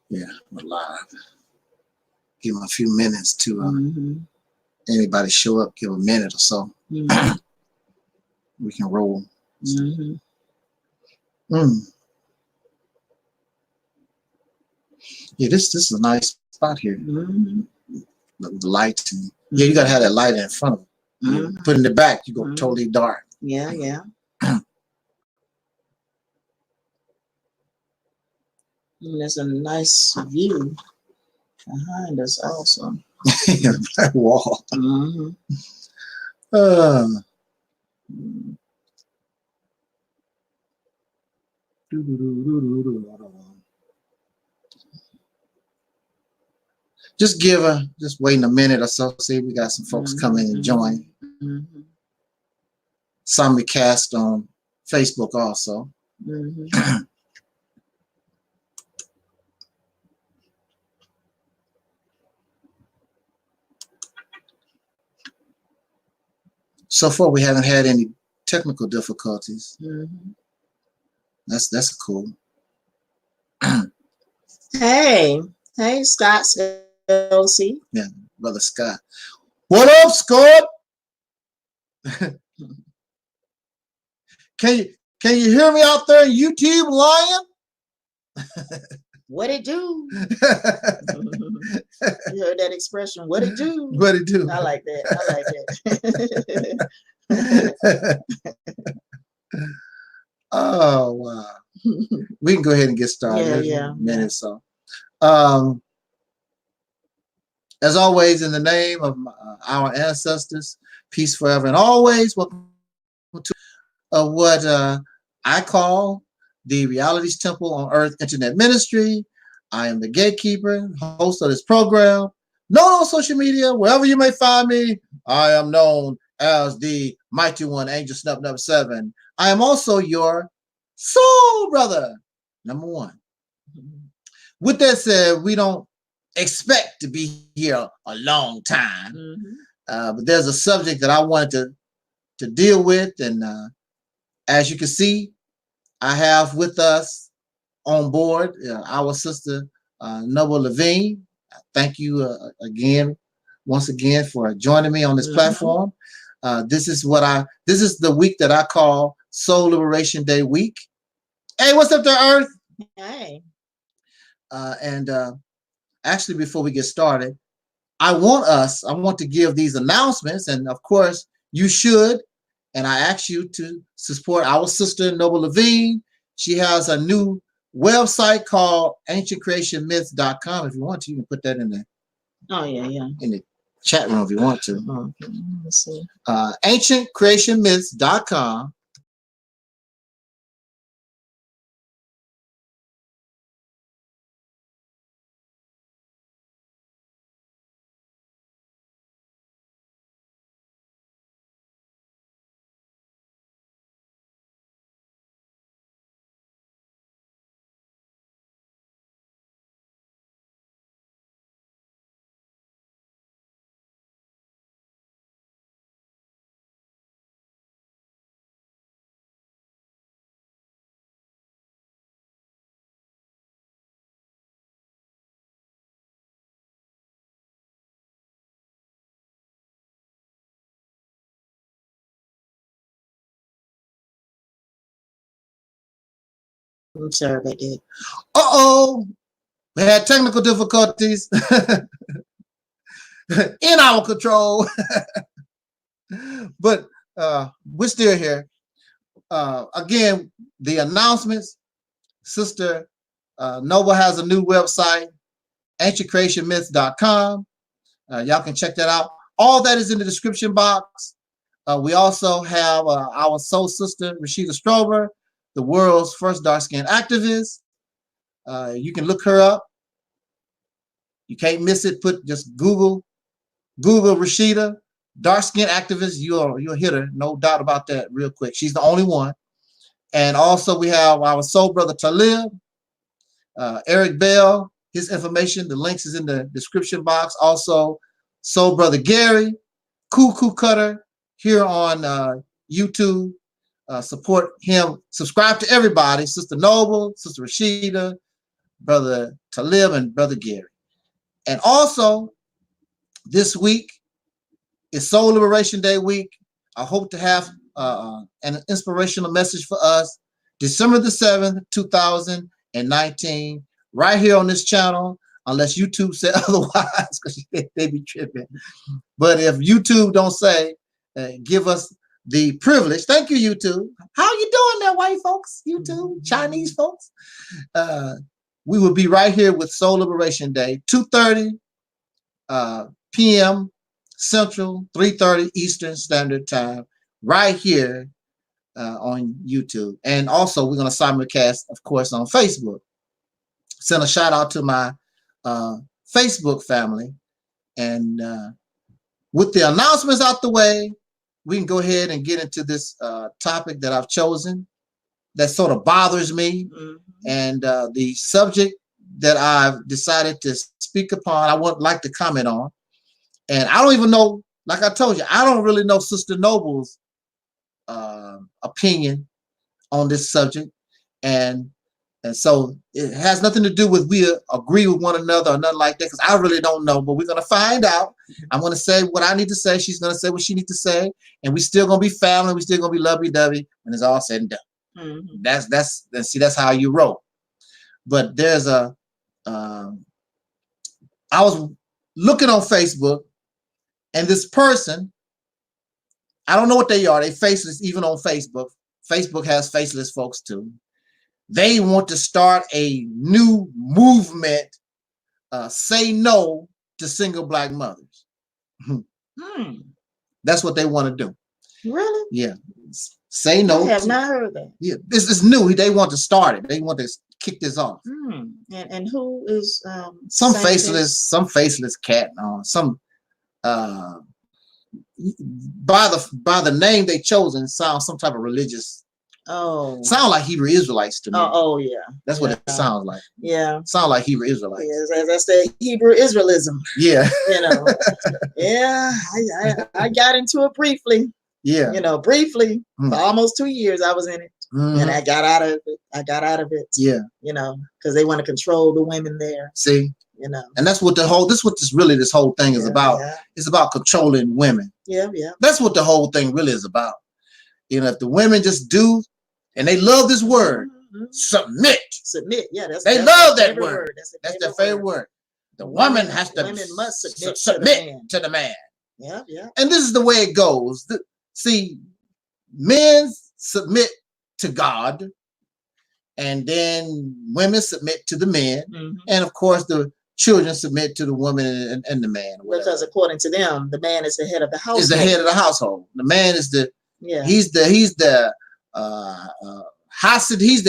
Yeah, we're live. Give them a few minutes to anybody show up. Give a minute or so. We can roll. Yeah, this is a nice spot here. The light. Yeah, you gotta have that light in front of you. Put it in the back, you go totally dark. Yeah, yeah. And there's a nice view behind us also. That wall. Just just waiting a minute or so. See, we got some folks coming and join. Some we cast on Facebook also. So far, we haven't had any technical difficulties. That's cool. Hey, Scott LC. Yeah, brother Scott. What up, Scott? Can you hear me out there in YouTube, Lion? What it do? You heard that expression? What it do? What it do? I like that. I like that. Oh wow. We can go ahead and get started. Yeah. Minute so. As always, in the name of our ancestors, peace forever and always. Welcome to what I call the Reality's Temple on Earth Internet Ministry. I am the gatekeeper, host of this program. Known on social media, wherever you may find me, I am known as the Mighty One, Angel Snub number 7. I am also your soul brother, number 1. With that said, we don't expect to be here a long time, but there's a subject that I wanted to deal with, and as you can see, I have with us on board our sister Noble Levine. Thank you once again for joining me on this platform. This is the week that I call Soul Liberation Day week. Hey, what's up there, Earth? Hey. Actually, before we get started, I want to give these announcements, and of course, you should. And I ask you to support our sister Noble Levine. She has a new website called ancientcreationmyths.com. If you want to, you can put that in there. Oh yeah. In the chat room if you want to. Okay. Let's see. Ancientcreationmyths.com. I'm sorry about that. We had technical difficulties in our control, but we're still here. Again, the announcements. Sister Noble has a new website, ancientcreationmyths.com. Y'all can check that out. All that is in the description box. We also have our soul sister, Rashida Strober, the world's first dark-skinned activist. You can look her up. You can't miss it. Just Google Rashida, dark-skinned activist. You'll hit her, no doubt about that, real quick. She's the only one. And also we have our soul brother Taalik, Eric Bell. His information, the links is in the description box. Also, soul brother Gary, Cuckoo Cutter here on YouTube. Support him. Subscribe to everybody. Sister Noble, Sister Rashida, Brother Talib and Brother Gary. And also, this week is Soul Liberation Day week. I hope to have an inspirational message for us. December the 7th, 2019, right here on this channel, unless YouTube said otherwise, because they be tripping. But if YouTube don't say, give us the privilege, thank you, YouTube. How you doing there, white folks, YouTube, Chinese folks? We will be right here with Soul Liberation Day, 2:30 p.m. Central, 3:30 Eastern Standard Time, right here on YouTube. And also, we're going to simulcast, of course, on Facebook. Send a shout out to my Facebook family. And with the announcements out the way, we can go ahead and get into this topic that I've chosen that sort of bothers me. And the subject that I've decided to speak upon, I would like to comment on. And I don't even know, like I told you, I don't really know Sister Noble's opinion on this subject. And so it has nothing to do with we agree with one another or nothing like that, because I really don't know, but we're going to find out. I'm going to say what I need to say. She's going to say what she needs to say. And we're still going to be family. We're still going to be lovey-dovey when it's all said and done. That's how you roll. But there's I was looking on Facebook, and this person, I don't know what they are. They faceless even on Facebook. Facebook has faceless folks too. They want to start a new movement, say no to single black mothers. That's what they want to do. Really? Yeah. Say no. I have not heard that. Yeah, this is new. They want to start it. They want to kick this off. And who is some faceless cat? Some by the name they chosen sounds some type of religious. Sound like Hebrew Israelites to me. Yeah. That's what it sounds like. Yeah. Sound like Hebrew Israelites. Yeah, as I said, Hebrew Israelism. Yeah. You know. Yeah, I got into it briefly. Yeah. You know, briefly. For almost 2 years I was in it. And I got out of it. Yeah. You know, because they want to control the women there. See? You know. And that's what this whole thing is about. Yeah. It's about controlling women. Yeah. That's what the whole thing really is about. You know, if the women just do, and they love this word, submit. Submit, yeah. They love that word. That's their favorite word. The woman has to must submit to the man. Yeah. And this is the way it goes. See, men submit to God, and then women submit to the men, and of course the children submit to the woman and the man. Because according to them, the man is the head of the household. Is the head of the household. The man is the he's the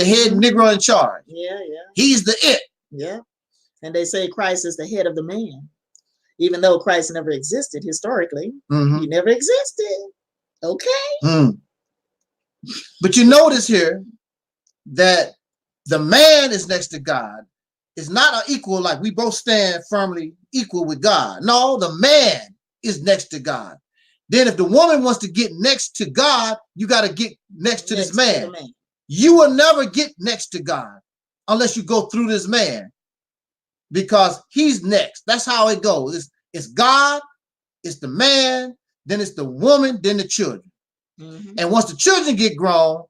head Negro in charge. Yeah. He's the it. Yeah. And they say Christ is the head of the man, even though Christ never existed historically. He never existed. Okay. But you notice here that the man is next to God. It's not an equal, like we both stand firmly equal with God. No, the man is next to God. Then if the woman wants to get next to God, you got to get next to this man. You will never get next to God unless you go through this man, because he's next. That's how it goes. It's God, it's the man, then it's the woman, then the children. And once the children get grown,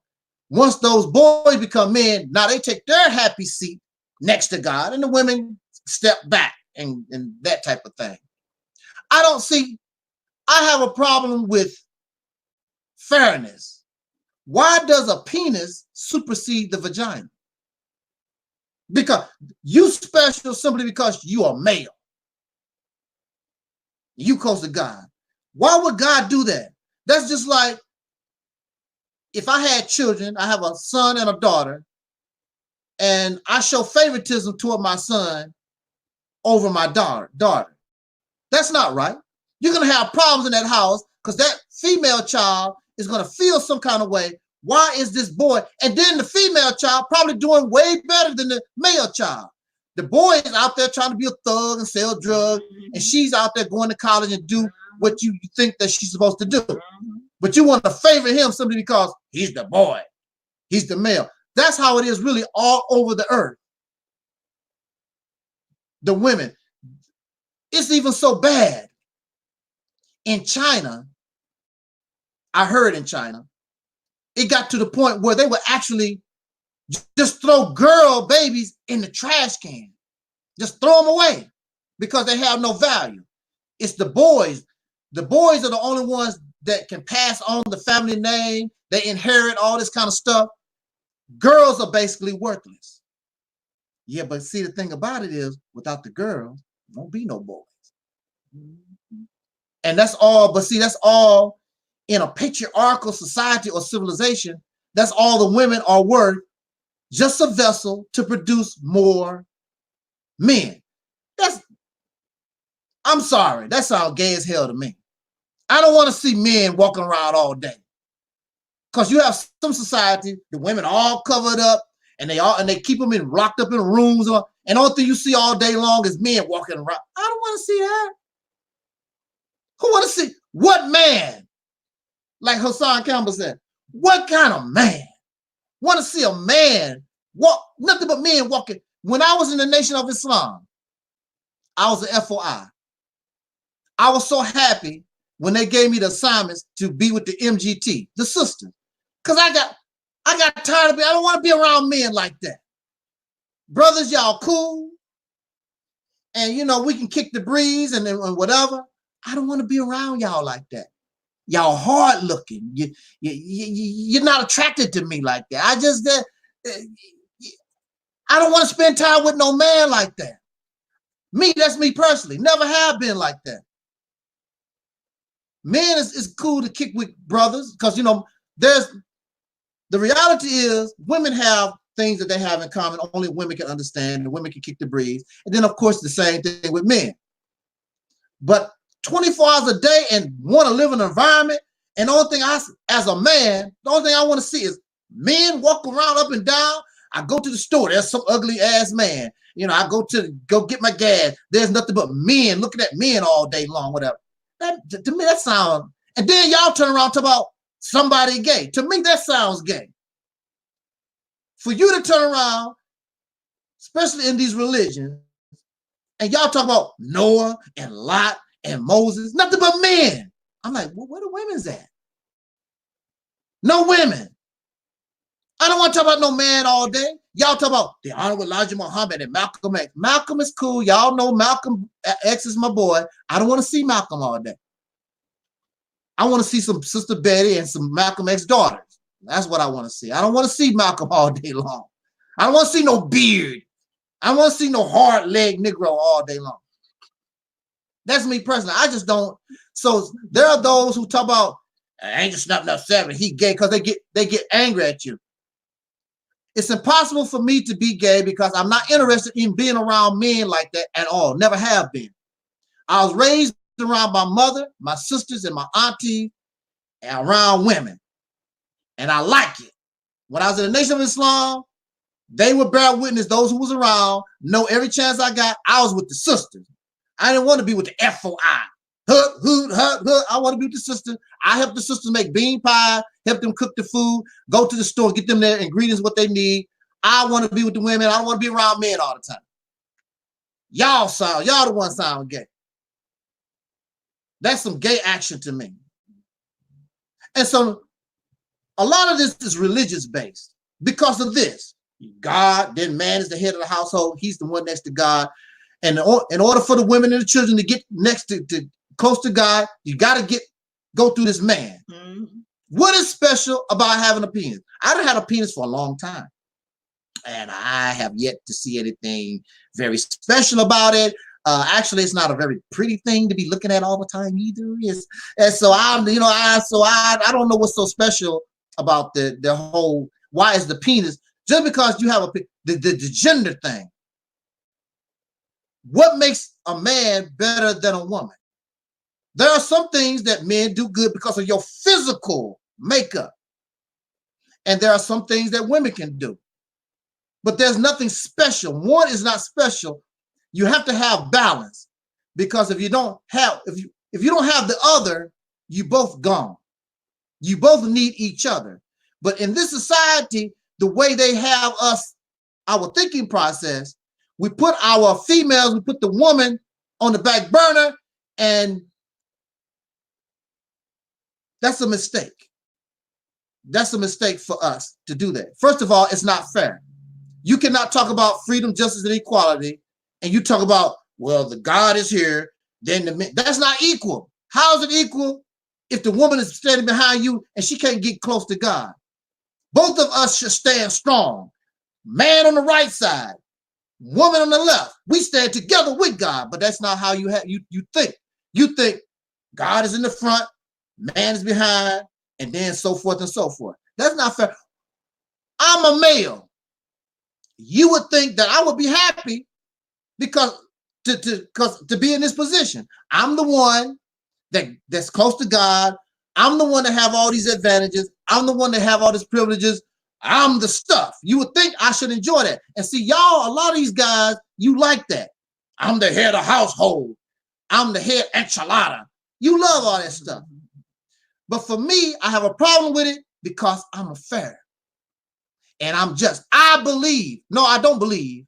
once those boys become men, now they take their happy seat next to God, and the women step back and that type of thing. I have a problem with fairness. Why does a penis supersede the vagina? Because you special simply because you are male. You close to God. Why would God do that? That's just like if I had children, I have a son and a daughter, and I show favoritism toward my son over my daughter. That's not right. You're going to have problems in that house because that female child is going to feel some kind of way. Why is this boy? And then the female child probably doing way better than the male child. The boy is out there trying to be a thug and sell drugs, and she's out there going to college and do what you think that she's supposed to do. But you want to favor him simply because he's the boy. He's the male. That's how it is really all over the earth. the women. It's even so bad. In China, I heard in China, it got to the point where they would actually just throw girl babies in the trash can. Just throw them away because they have no value. It's the boys. The boys are the only ones that can pass on the family name. They inherit all this kind of stuff. Girls are basically worthless. Yeah, but see, the thing about it is, without the girls, there won't be no boys. And that's all, but see, that's all in a patriarchal society or civilization. That's all the women are worth, just a vessel to produce more men. I'm sorry, that sounds gay as hell to me. I don't want to see men walking around all day. Because you have some society, the women all covered up, and they keep them locked up in rooms, and the only thing you see all day long is men walking around. I don't want to see that. Who want to see what man? Like Hassan Campbell said, what kind of man want to see a man walk? Nothing but men walking. When I was in the Nation of Islam, I was an FOI. I was so happy when they gave me the assignments to be with the MGT, the sisters, because I got tired of it. I don't want to be around men like that. Brothers, y'all cool, and you know we can kick the breeze and whatever. I don't want to be around y'all like that. Y'all hard looking. You're not attracted to me like that. I don't want to spend time with no man like that. Me, that's me personally. Never have been like that. Men is cool to kick with brothers because, you know, the reality is women have things that they have in common. Only women can understand. The women can kick the breeze. And then, of course, the same thing with men. But 24 hours a day and want to live in an environment, and the only thing as a man, the only thing I want to see is men walk around up and down. I go to the store, there's some ugly ass man. You know, I go get my gas. There's nothing but men looking at men all day long, whatever. To me, that sounds, and then y'all turn around and talk about somebody gay. To me, that sounds gay. For you to turn around, especially in these religions, and y'all talk about Noah and Lot and Moses, nothing but men. I'm like, well, where the women's at? No women. I don't want to talk about no man all day. Y'all talk about the Honorable Elijah Muhammad and Malcolm X. Malcolm is cool. Y'all know Malcolm X is my boy. I don't want to see Malcolm all day. I want to see some Sister Betty and some Malcolm X daughters. That's what I want to see. I don't want to see Malcolm all day long. I don't want to see no beard. I don't want to see no hard leg Negro all day long. That's me personally. I just don't. So there are those who talk about Angel Snapping Up 7, he gay, because they get angry at you. It's impossible for me to be gay because I'm not interested in being around men like that at all. Never have been. I was raised around my mother, my sisters, and my auntie, and around women. And I like it. When I was in the Nation of Islam, they would bear witness, those who was around, know every chance I got, I was with the sisters. I didn't want to be with the FOI. I want to be with the sisters. I help the sisters make bean pie, help them cook the food, go to the store, get them their ingredients, what they need. I want to be with the women. I don't want to be around men all the time. Y'all the ones sound gay. That's some gay action to me. And so a lot of this is religious based because of this. God, then man is the head of the household. He's the one next to God. And in order for the women and the children to get next to close to God, you got to go through this man. Mm-hmm. What is special about having a penis? I done had a penis for a long time, and I have yet to see anything very special about it. Actually, it's not a very pretty thing to be looking at all the time either. And so I don't know what's so special about the whole. Why is the penis? Just because you have the gender thing. What makes a man better than a woman? There are some things that men do good because of your physical makeup. And there are some things that women can do. But there's nothing special. One is not special. You have to have balance. Because if you don't have the other, you both gone. You both need each other. But in this society, the way they have us, our thinking process, We put our females, we put the woman on the back burner, and that's a mistake. That's a mistake for us to do that. First of all, it's not fair. You cannot talk about freedom, justice, and equality, and you talk about, well, the God is here, then the men. That's not equal. How is it equal if the woman is standing behind you and she can't get close to God? Both of us should stand strong. Man on the right side, woman on the left. We stand together with God, but that's not how you think. You think God is in the front, man is behind, and then so forth and so forth. That's not fair. I'm a male. You would think that I would be happy because to be in this position. I'm the one that's close to God. I'm the one that have all these advantages. I'm the one that have all these privileges. I'm the stuff. You would think I should enjoy that. And see, y'all, a lot of these guys, you like that. I'm the head of household. I'm the head enchilada. You love all that stuff. But for me, I have a problem with it because I'm a fair. And I'm just, I don't believe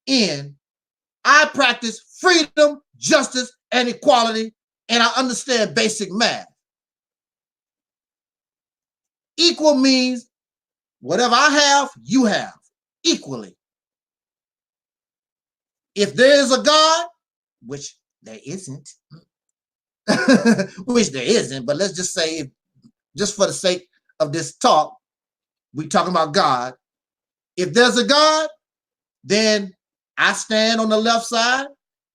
in, I practice freedom, justice, and equality, and I understand basic math. Equal means whatever I have, you have equally. If there is a God, which there isn't, but let's just say, just for the sake of this talk, we're talking about God. If there's a God, then I stand on the left side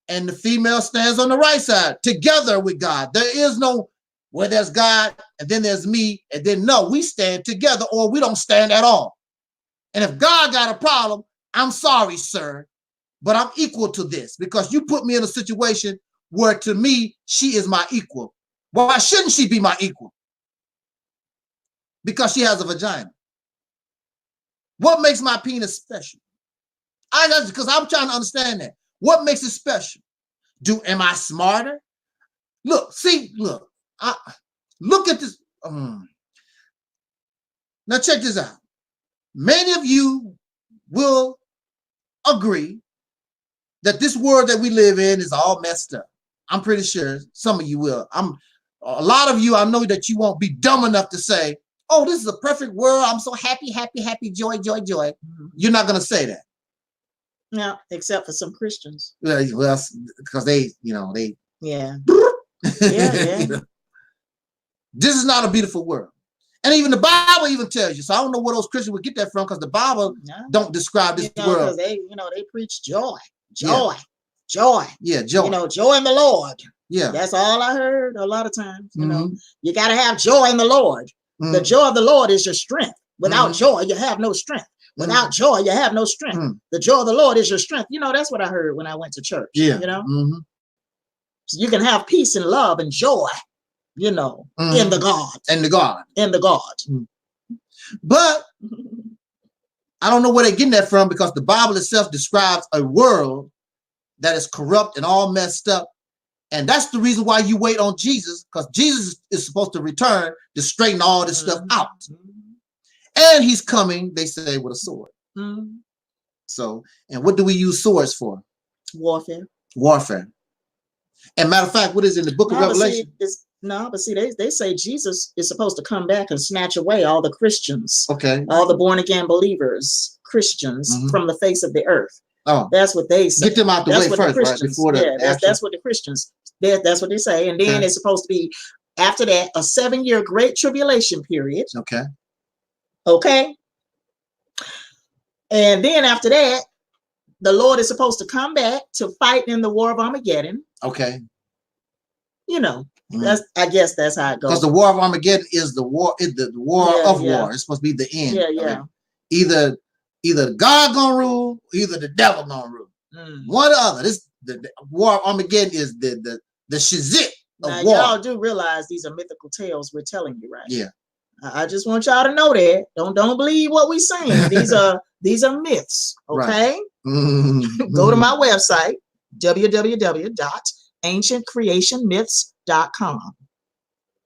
and the female stands on the right side together with God. There is no where there's God and then there's me, and then no, we stand together or we don't stand at all. And if God got a problem, I'm sorry, sir, but I'm equal to this because you put me in a situation where to me, she is my equal. Why shouldn't she be my equal? Because she has a vagina. What makes my penis special? Because I'm trying to understand that. What makes it special? Am I smarter? Look at this. Now check this out. Many of you will agree that this world that we live in is all messed up. I'm pretty sure some of you will. A lot of you, I know that you won't be dumb enough to say, oh, this is a perfect world. I'm so happy, happy, happy, joy, joy, joy. You're not going to say that. No, except for some Christians. Well, because they. Yeah. This is not a beautiful world. And even the Bible even tells you. So I don't know where those Christians would get that from, because the Bible don't describe this world. They preach joy. Joy. Yeah, joy. Joy in the Lord. Yeah. That's all I heard a lot of times. You got to have joy in the Lord. The joy of the Lord is your strength. Without joy, you have no strength. Without joy, you have no strength. The joy of the Lord is your strength. That's what I heard when I went to church. Yeah. So you can have peace and love and joy, in the God. In the God. In the God. But I don't know where they're getting that from, because the Bible itself describes a world that is corrupt and all messed up. And that's the reason why you wait on Jesus, because Jesus is supposed to return to straighten all this stuff out. And he's coming, they say, with a sword. So, and what do we use swords for? Warfare. Warfare. And matter of fact, what is in the book of Revelation? They say Jesus is supposed to come back and snatch away all the Christians. Okay. All the born again believers, Christians, from the face of the earth. Oh, that's what they say. Get them out the way first, right? Before that's what the Christians. That's what they say. And then it's supposed to be, after that, a 7-year great tribulation period. Okay. And then after that, the Lord is supposed to come back to fight in the war of Armageddon. Okay. I guess that's how it goes. Because the war of Armageddon is the war, the war of war. It's supposed to be the end. Yeah. Either God gonna rule, either the devil gonna rule. One or the other. The war of Armageddon is the shizit of now, war. Y'all do realize these are mythical tales we're telling you, right? Yeah. I just want y'all to know that. Don't believe what we're saying. These are myths. Okay. Right. Go to my website, www.ancientcreationmyths.com.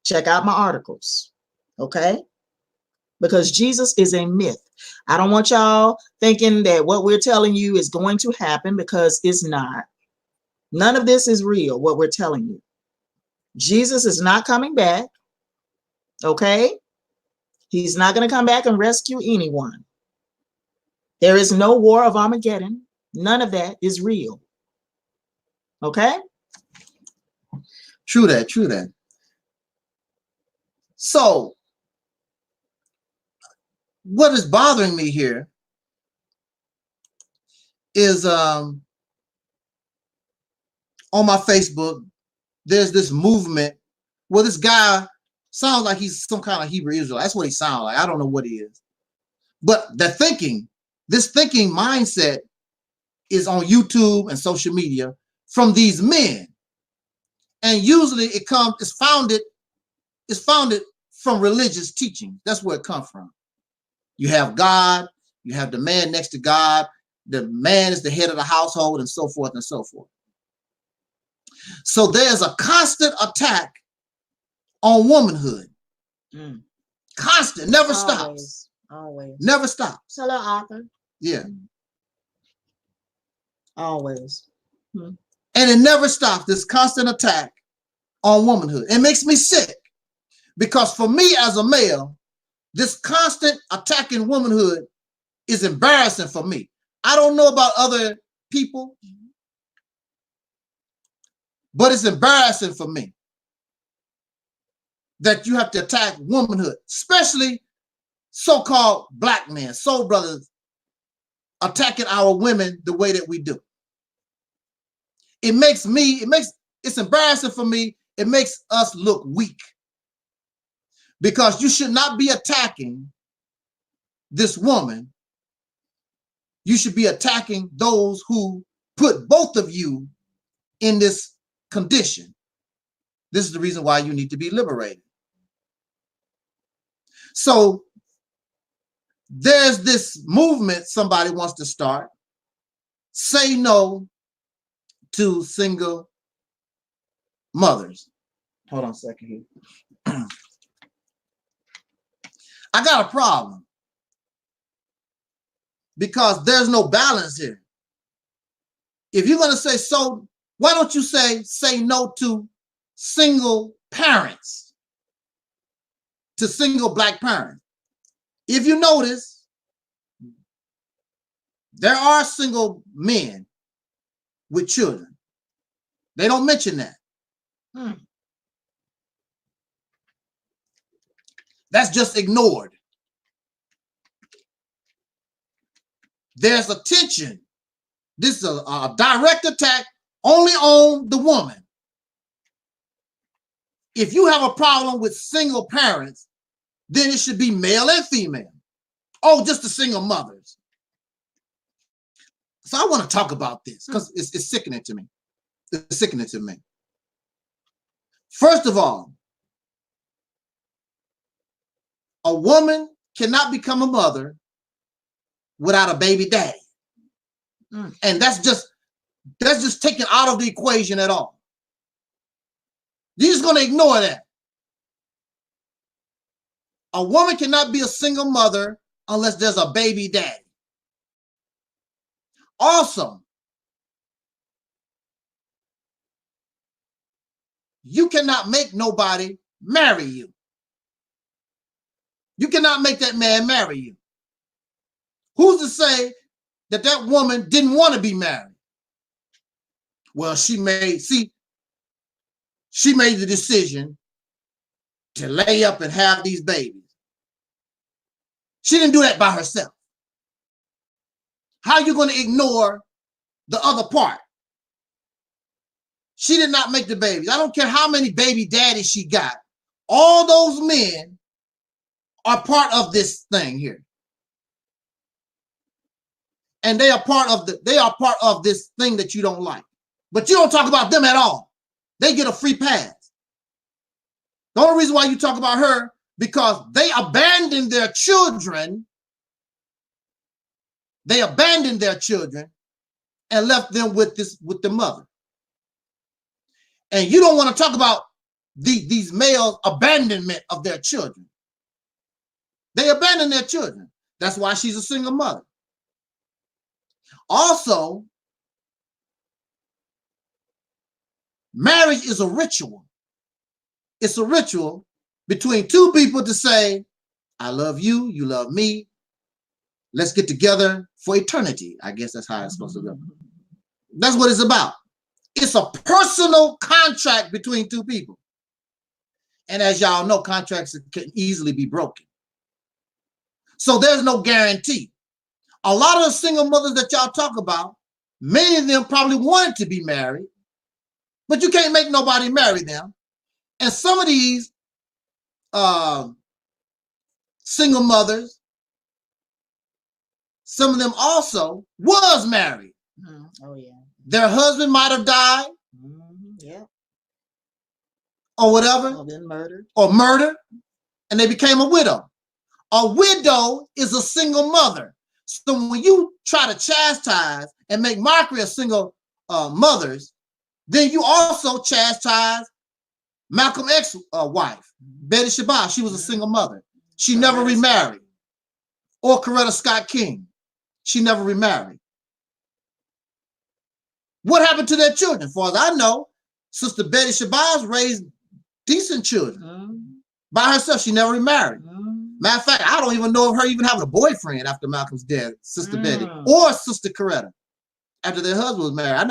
Check out my articles. Okay. Because Jesus is a myth. I don't want y'all thinking that what we're telling you is going to happen, because it's not. None of this is real, what we're telling you. Jesus is not coming back, okay? He's not going to come back and rescue anyone. There is no war of Armageddon. None of that is real, okay? True that, true that. So, what is bothering me here is on my Facebook, there's this movement where this guy sounds like he's some kind of Hebrew Israelite. That's what he sounds like. I don't know what he is. But this thinking mindset is on YouTube and social media from these men. And usually it's founded from religious teaching. That's where it comes from. You have God, you have the man next to God, the man is the head of the household, and so forth and so forth. So there's a constant attack on womanhood. Constant, never stops. Always. Never stops. Hello, Arthur. Yeah. Always. And it never stops, this constant attack on womanhood. It makes me sick, because for me as a male, this constant attack in womanhood is embarrassing for me. I don't know about other people, but it's embarrassing for me that you have to attack womanhood, especially so-called black men, soul brothers, attacking our women the way that we do. It's embarrassing for me. It makes us look weak, because you should not be attacking this woman. You should be attacking those who put both of you in this condition. This is the reason why you need to be liberated. So there's this movement somebody wants to start. Say no to single mothers. Hold on a second here. I got a problem, because there's no balance here. If you're going to say so, why don't you say no to single parents, to single black parents? If you notice, there are single men with children. They don't mention that. That's just ignored. There's a tension. This is a direct attack only on the woman. If you have a problem with single parents, then it should be male and female. Oh, just the single mothers. So I want to talk about this, because it's sickening to me. It's sickening to me. First of all, a woman cannot become a mother without a baby daddy. And that's just taken out of the equation at all. You're just going to ignore that. A woman cannot be a single mother unless there's a baby daddy. Also, you cannot make nobody marry you. You cannot make that man marry you. Who's to say that that woman didn't want to be married? Well, she made the decision to lay up and have these babies. She didn't do that by herself. How are you going to ignore the other part? She did not make the babies. I don't care how many baby daddies she got. All those men are part of this thing here. And they are part of this thing that you don't like. But you don't talk about them at all. They get a free pass. The only reason why you talk about her, because they abandoned their children. They abandoned their children and left them with the mother. And you don't want to talk about these males' abandonment of their children. They abandoned their children. That's why she's a single mother. Also, marriage is a ritual. It's a ritual between two people to say, I love you, you love me. Let's get together for eternity. I guess that's how it's supposed to go. That's what it's about. It's a personal contract between two people. And as y'all know, contracts can easily be broken. So there's no guarantee. A lot of the single mothers that y'all talk about, many of them probably wanted to be married, but you can't make nobody marry them. And some of these single mothers, some of them also was married. Oh, yeah. Their husband might have died. Yeah. Or whatever. Or been murdered. Or murdered. And they became a widow. A widow is a single mother. So when you try to chastise and make mockery of single mothers, then you also chastise Malcolm X's wife, Betty Shabazz. She was a single mother. She never remarried. Or Coretta Scott King. She never remarried. What happened to their children? As far as I know, Sister Betty Shabazz raised decent children by herself. She never remarried. Matter of fact, I don't even know of her even having a boyfriend after Malcolm's death, Sister Betty, or Sister Coretta, after their husband was married. I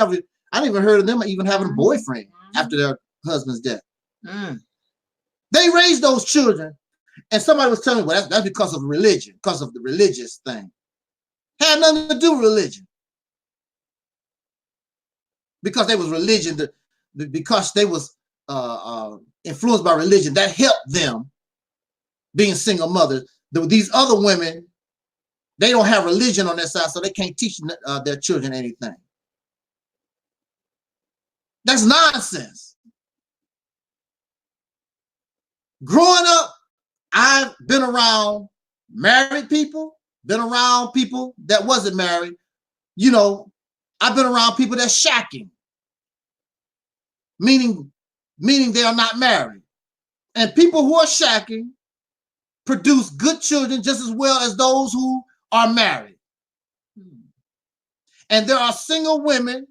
didn't even heard of them even having a boyfriend after their husband's death. They raised those children, and somebody was telling me, well, that's because of religion, because of the religious thing. Had nothing to do with religion. Because they was religion, because they was influenced by religion, that helped them being single mothers. These other women, they don't have religion on their side, so they can't teach their children anything. That's nonsense. Growing up, I've been around married people, been around people that wasn't married. You know, I've been around people that's shacking, meaning they are not married. And people who are shacking produce good children just as well as those who are married. And there are single women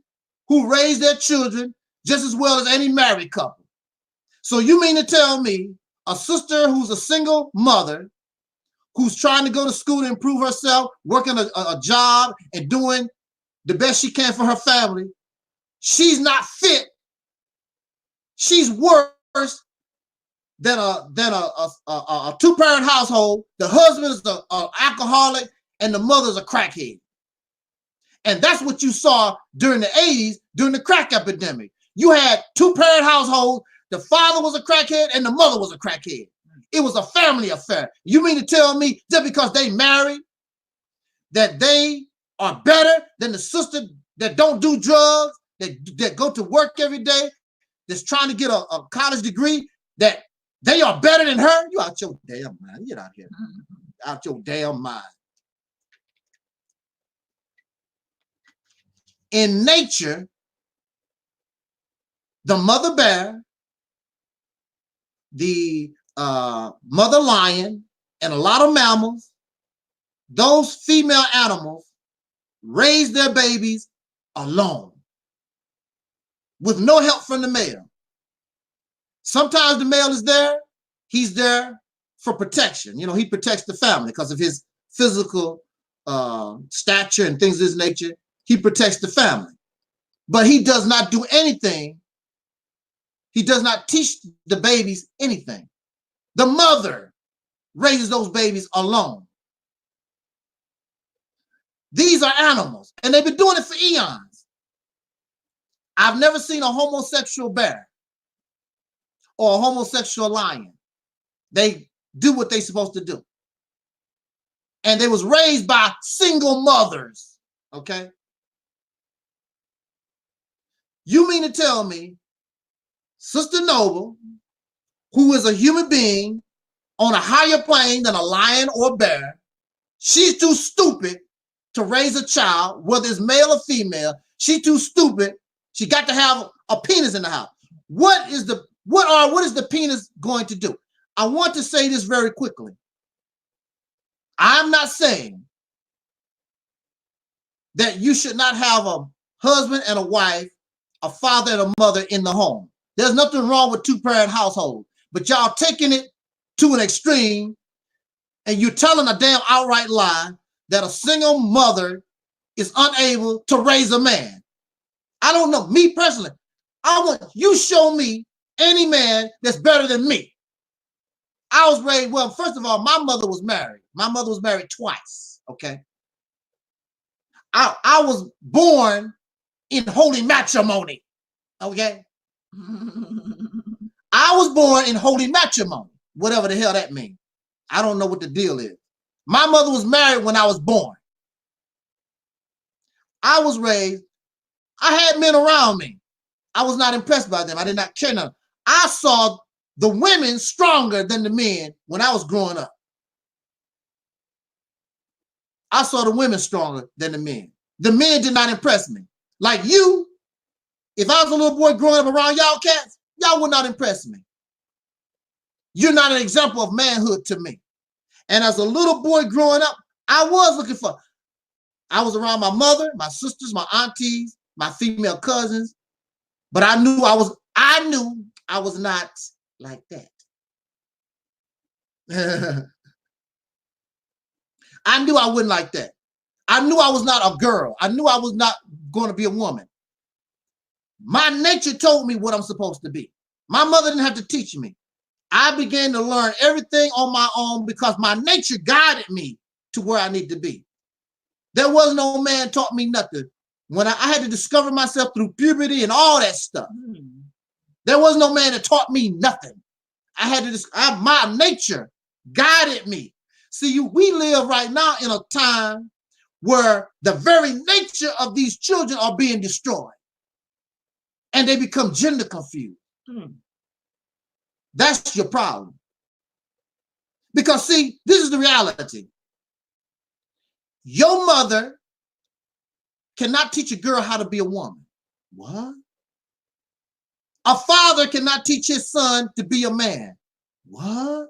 who raise their children just as well as any married couple. So you mean to tell me a sister who's a single mother, who's trying to go to school to improve herself, working a job and doing the best she can for her family, she's not fit. She's worse than a two-parent household. The husband is an alcoholic and the mother's a crackhead. And that's what you saw during the 80s, during the crack epidemic. You had two-parent households. The father was a crackhead and the mother was a crackhead. It was a family affair. You mean to tell me just because they married that they are better than the sister that don't do drugs, that go to work every day, that's trying to get a college degree, that they are better than her? You out your damn mind. Get out here. Out your damn mind. In nature, the mother bear, the mother lion, and a lot of mammals, those female animals raise their babies alone with no help from the male. Sometimes the male is there. He's there for protection. You know, he protects the family because of his physical stature and things of this nature. He protects the family. But he does not do anything. He does not teach the babies anything. The mother raises those babies alone. These are animals, and they've been doing it for eons. I've never seen a homosexual bear or a homosexual lion. They do what they're supposed to do. And they was raised by single mothers, okay? You mean to tell me Sister Noble, who is a human being on a higher plane than a lion or bear, she's too stupid to raise a child, whether it's male or female. She's too stupid. She got to have a penis in the house. What is the penis going to do? I want to say this very quickly. I'm not saying that you should not have a husband and a wife, a father and a mother in the home. There's nothing wrong with two-parent household, but y'all taking it to an extreme, and you're telling a damn outright lie that a single mother is unable to raise a man. I don't know. Me personally, I want you show me any man that's better than me. I was raised, well, first of all, my mother was married. My mother was married twice, okay? I was born in holy matrimony, okay? I was born in holy matrimony, whatever the hell that means. I don't know what the deal is. My mother was married when I was born. I was raised, I had men around me. I was not impressed by them. I did not care none. I saw the women stronger than the men when I was growing up. I saw the women stronger than the men. The men did not impress me. Like you, if I was a little boy growing up around y'all cats, y'all would not impress me. You're not an example of manhood to me. And as a little boy growing up, I was around my mother, my sisters, my aunties, my female cousins, but I knew I was not like that. I knew I wasn't like that. I knew I was not a girl. I knew I was not going to be a woman. My nature told me what I'm supposed to be. My mother didn't have to teach me. I began to learn everything on my own because my nature guided me to where I need to be. There was no man taught me nothing. When I had to discover myself through puberty and all that stuff. There was no man that taught me nothing. I had to, my nature guided me. See, we live right now in a time where the very nature of these children are being destroyed. And they become gender confused. That's your problem. Because see, this is the reality. Your mother cannot teach a girl how to be a woman. What? A father cannot teach his son to be a man. What?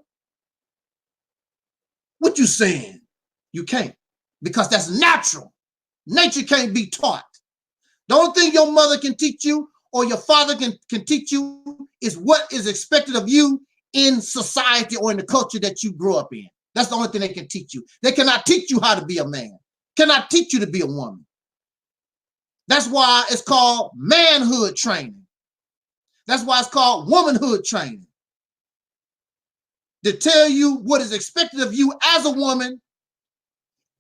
What you saying? You can't, because that's natural. Nature can't be taught. The only thing your mother can teach you or your father can teach you is what is expected of you in society or in the culture that you grew up in. That's the only thing they can teach you. They cannot teach you how to be a man, cannot teach you to be a woman. That's why it's called manhood training. That's why it's called womanhood training. To tell you what is expected of you as a woman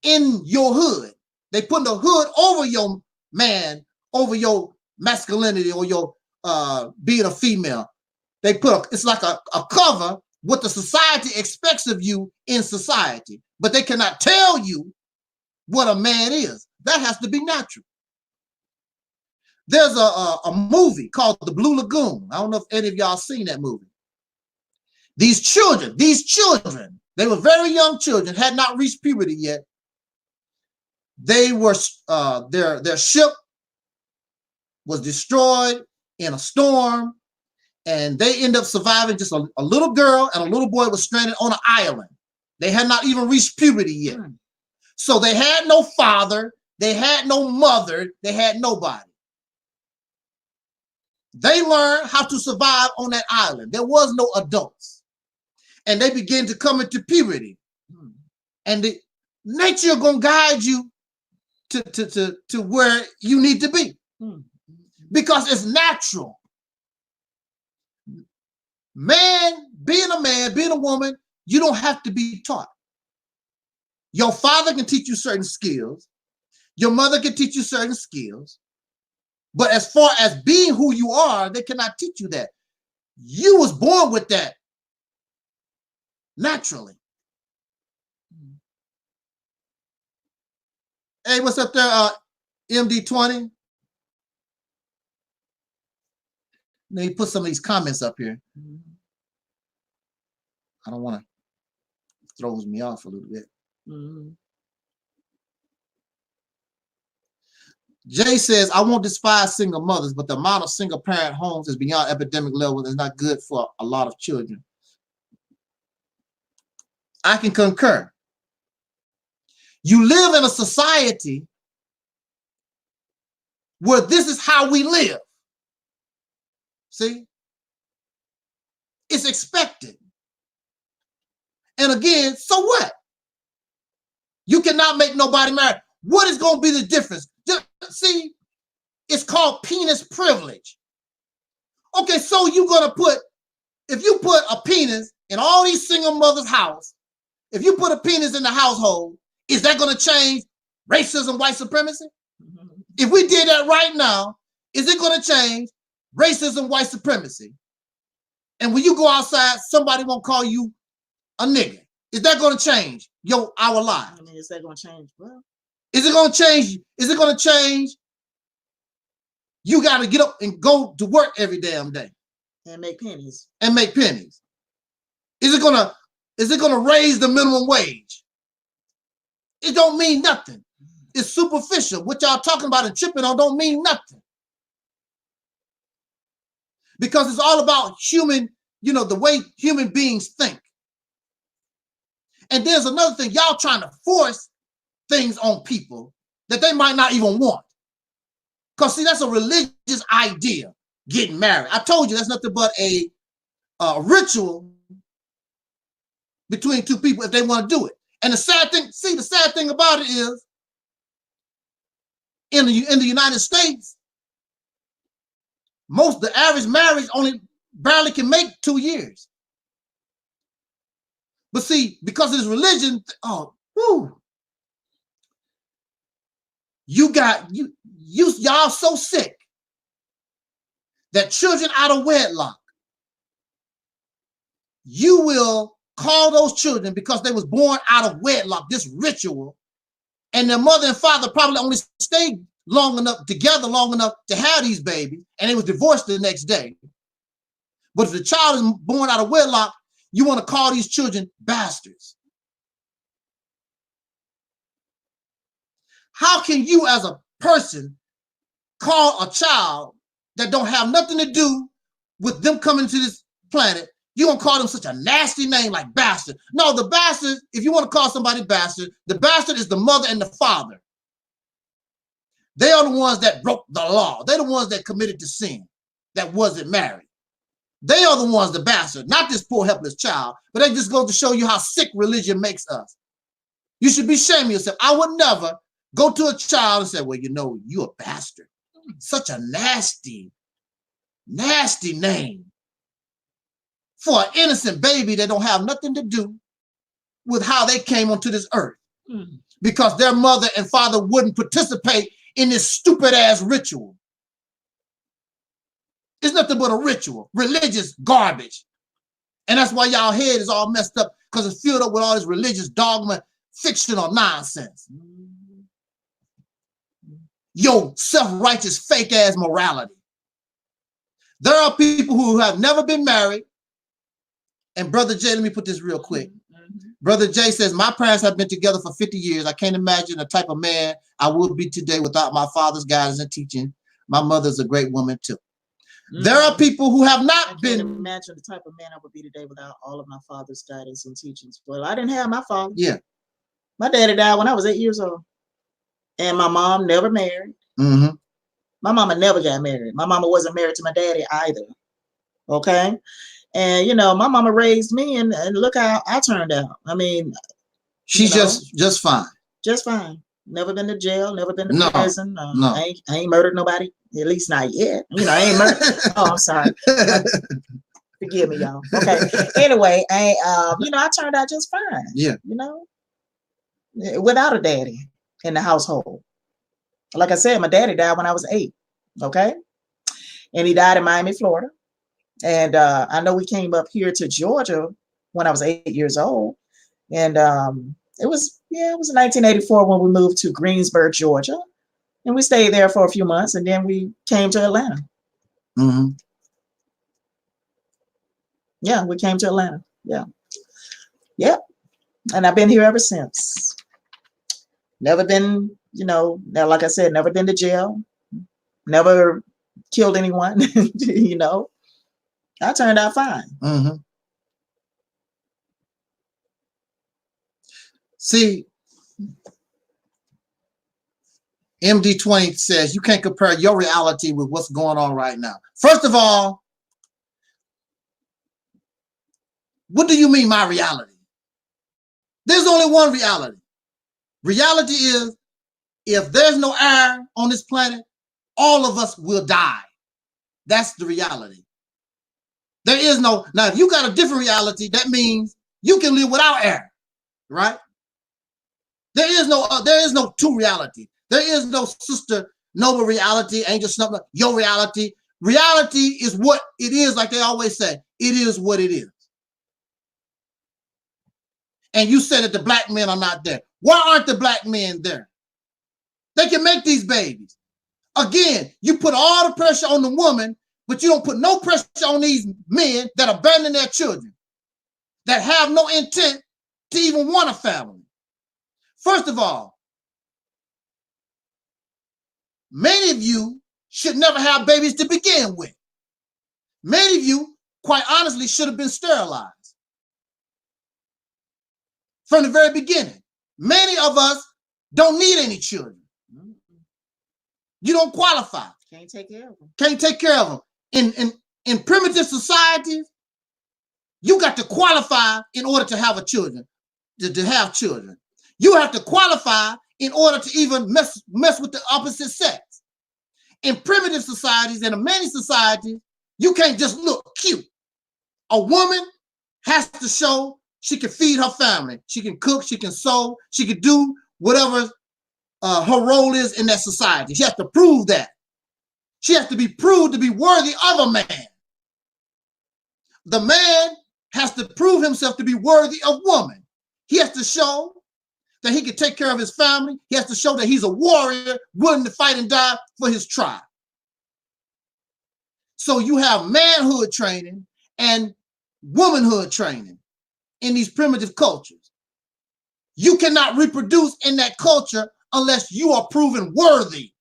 in your hood. They put the hood over your man, over your masculinity or your being a female. They put it's like a cover what the society expects of you in society, but they cannot tell you what a man is. That has to be natural. There's a movie called The Blue Lagoon. I don't know if any of y'all seen that movie. These children, they were very young children, had not reached puberty yet. They were, their ship was destroyed in a storm, and they end up surviving. Just a little girl and a little boy was stranded on an island. They had not even reached puberty yet. So they had no father, they had no mother, they had nobody. They learned how to survive on that island. There was no adults. And they began to come into puberty. And the nature gonna guide you to where you need to be. Because it's natural. Being a woman, you don't have to be taught. Your father can teach you certain skills. Your mother can teach you certain skills. But as far as being who you are, they cannot teach you that. You was born with that naturally. Hey, what's up there, MD20? Let me put some of these comments up here. I don't want to throws me off a little bit. Jay says, I won't despise single mothers, but the amount of single parent homes is beyond epidemic level and is not good for a lot of children. I can concur. You live in a society where this is how we live. See? It's expected. And again, so what? You cannot make nobody marry. What is going to be the difference? Just, see, it's called penis privilege. Okay, so you're going to put, if you put a penis in all these single mothers' house, if you put a penis in the household, is that going to change racism, white supremacy? If we did that right now, is it going to change racism, white supremacy? And when you go outside, somebody won't call you a nigga. Is that going to change our lives? I mean, is that going to change? Well, is it going to change? Is it going to change? You got to get up and go to work every damn day and make pennies. And make pennies. Is it gonna raise the minimum wage? It don't mean nothing. It's superficial. What y'all talking about and tripping on don't mean nothing. Because it's all about human, the way human beings think. And there's another thing, y'all trying to force things on people that they might not even want. Because see, that's a religious idea, getting married. I told you that's nothing but a ritual between two people if they want to do it. And the sad thing about it is, in the United States, the average marriage only barely can make 2 years. But see, because of this religion, y'all so sick that children out of wedlock, you will call those children because they was born out of wedlock, this ritual, and their mother and father probably only stayed together long enough to have these babies, and they was divorced the next day. But if the child is born out of wedlock, you want to call these children bastards. How can you as a person call a child that don't have nothing to do with them coming to this planet, you're going to call them such a nasty name like bastard? No, the bastard, if you want to call somebody bastard, the bastard is the mother and the father. They are the ones that broke the law. They're the ones that committed to sin, that wasn't married. They are the ones, the bastard, not this poor helpless child. But that just goes to show you how sick religion makes us. You should be ashamed of yourself. I would never go to a child and say, well, you a bastard. Such a nasty, nasty name for an innocent baby that don't have nothing to do with how they came onto this earth. Because their mother and father wouldn't participate in this stupid ass ritual. It's nothing but a ritual, religious garbage. And that's why y'all head is all messed up, because it's filled up with all this religious dogma, fictional nonsense. Yo, self-righteous, fake-ass morality. There are people who have never been married. And Brother Jay, let me put this real quick. Brother Jay says, my parents have been together for 50 years. I can't imagine the type of man I would be today without my father's guidance and teaching. My mother's a great woman too. There are people who have not been. Imagine the type of man I would be today without all of my father's guidance and teachings. Well, I didn't have my father. Yeah. My daddy died when I was 8 years old. And my mom never married. My mama never got married. My mama wasn't married to my daddy either. Okay. And, my mama raised me and look how I turned out. I mean. She's just fine. Just fine. Never been to jail. Never been to prison. No. I ain't murdered nobody. At least not yet. I ain't murdered. Oh, I'm sorry. Forgive me, y'all. Okay. Anyway, I turned out just fine. Yeah. Without a daddy in the household. Like I said, my daddy died when I was 8. Okay. And he died in Miami, Florida. And I know we came up here to Georgia when I was 8 years old. And it was 1984 when we moved to Greensburg, Georgia. And we stayed there for a few months, and then we came to Atlanta. Yeah, we came to Atlanta. Yeah. Yep. And I've been here ever since. Never been, like I said, never been to jail. Never killed anyone, I turned out fine. See, MD20 says you can't compare your reality with what's going on right now. First of all, what do you mean my reality? There's only one reality. Reality is if there's no air on this planet, all of us will die. That's the reality. There is no, now if you got a different reality, that means you can live without air, right? There is no two reality. There is no sister noble reality, angel snubber, your reality. Reality is what it is, like they always say. It is what it is. And you said that the black men are not there. Why aren't the black men there? They can make these babies. Again, you put all the pressure on the woman, but you don't put no pressure on these men that abandon their children, that have no intent to even want a family. First of all, many of you should never have babies to begin with. Many of you, quite honestly, should have been sterilized from the very beginning. Many of us don't need any children. You don't qualify. Can't take care of them. Can't take care of them. In primitive societies, you got to qualify in order to have children. To have children, you have to qualify in order to even mess with the opposite sex. In primitive societies and in many societies, you can't just look cute. A woman has to show she can feed her family. She can cook, she can sew, she can do whatever her role is in that society. She has to prove that. She has to be proved to be worthy of a man. The man has to prove himself to be worthy of woman. He has to show that he can take care of his family. He has to show that he's a warrior willing to fight and die for his tribe. So you have manhood training and womanhood training in these primitive cultures. You cannot reproduce in that culture unless you are proven worthy.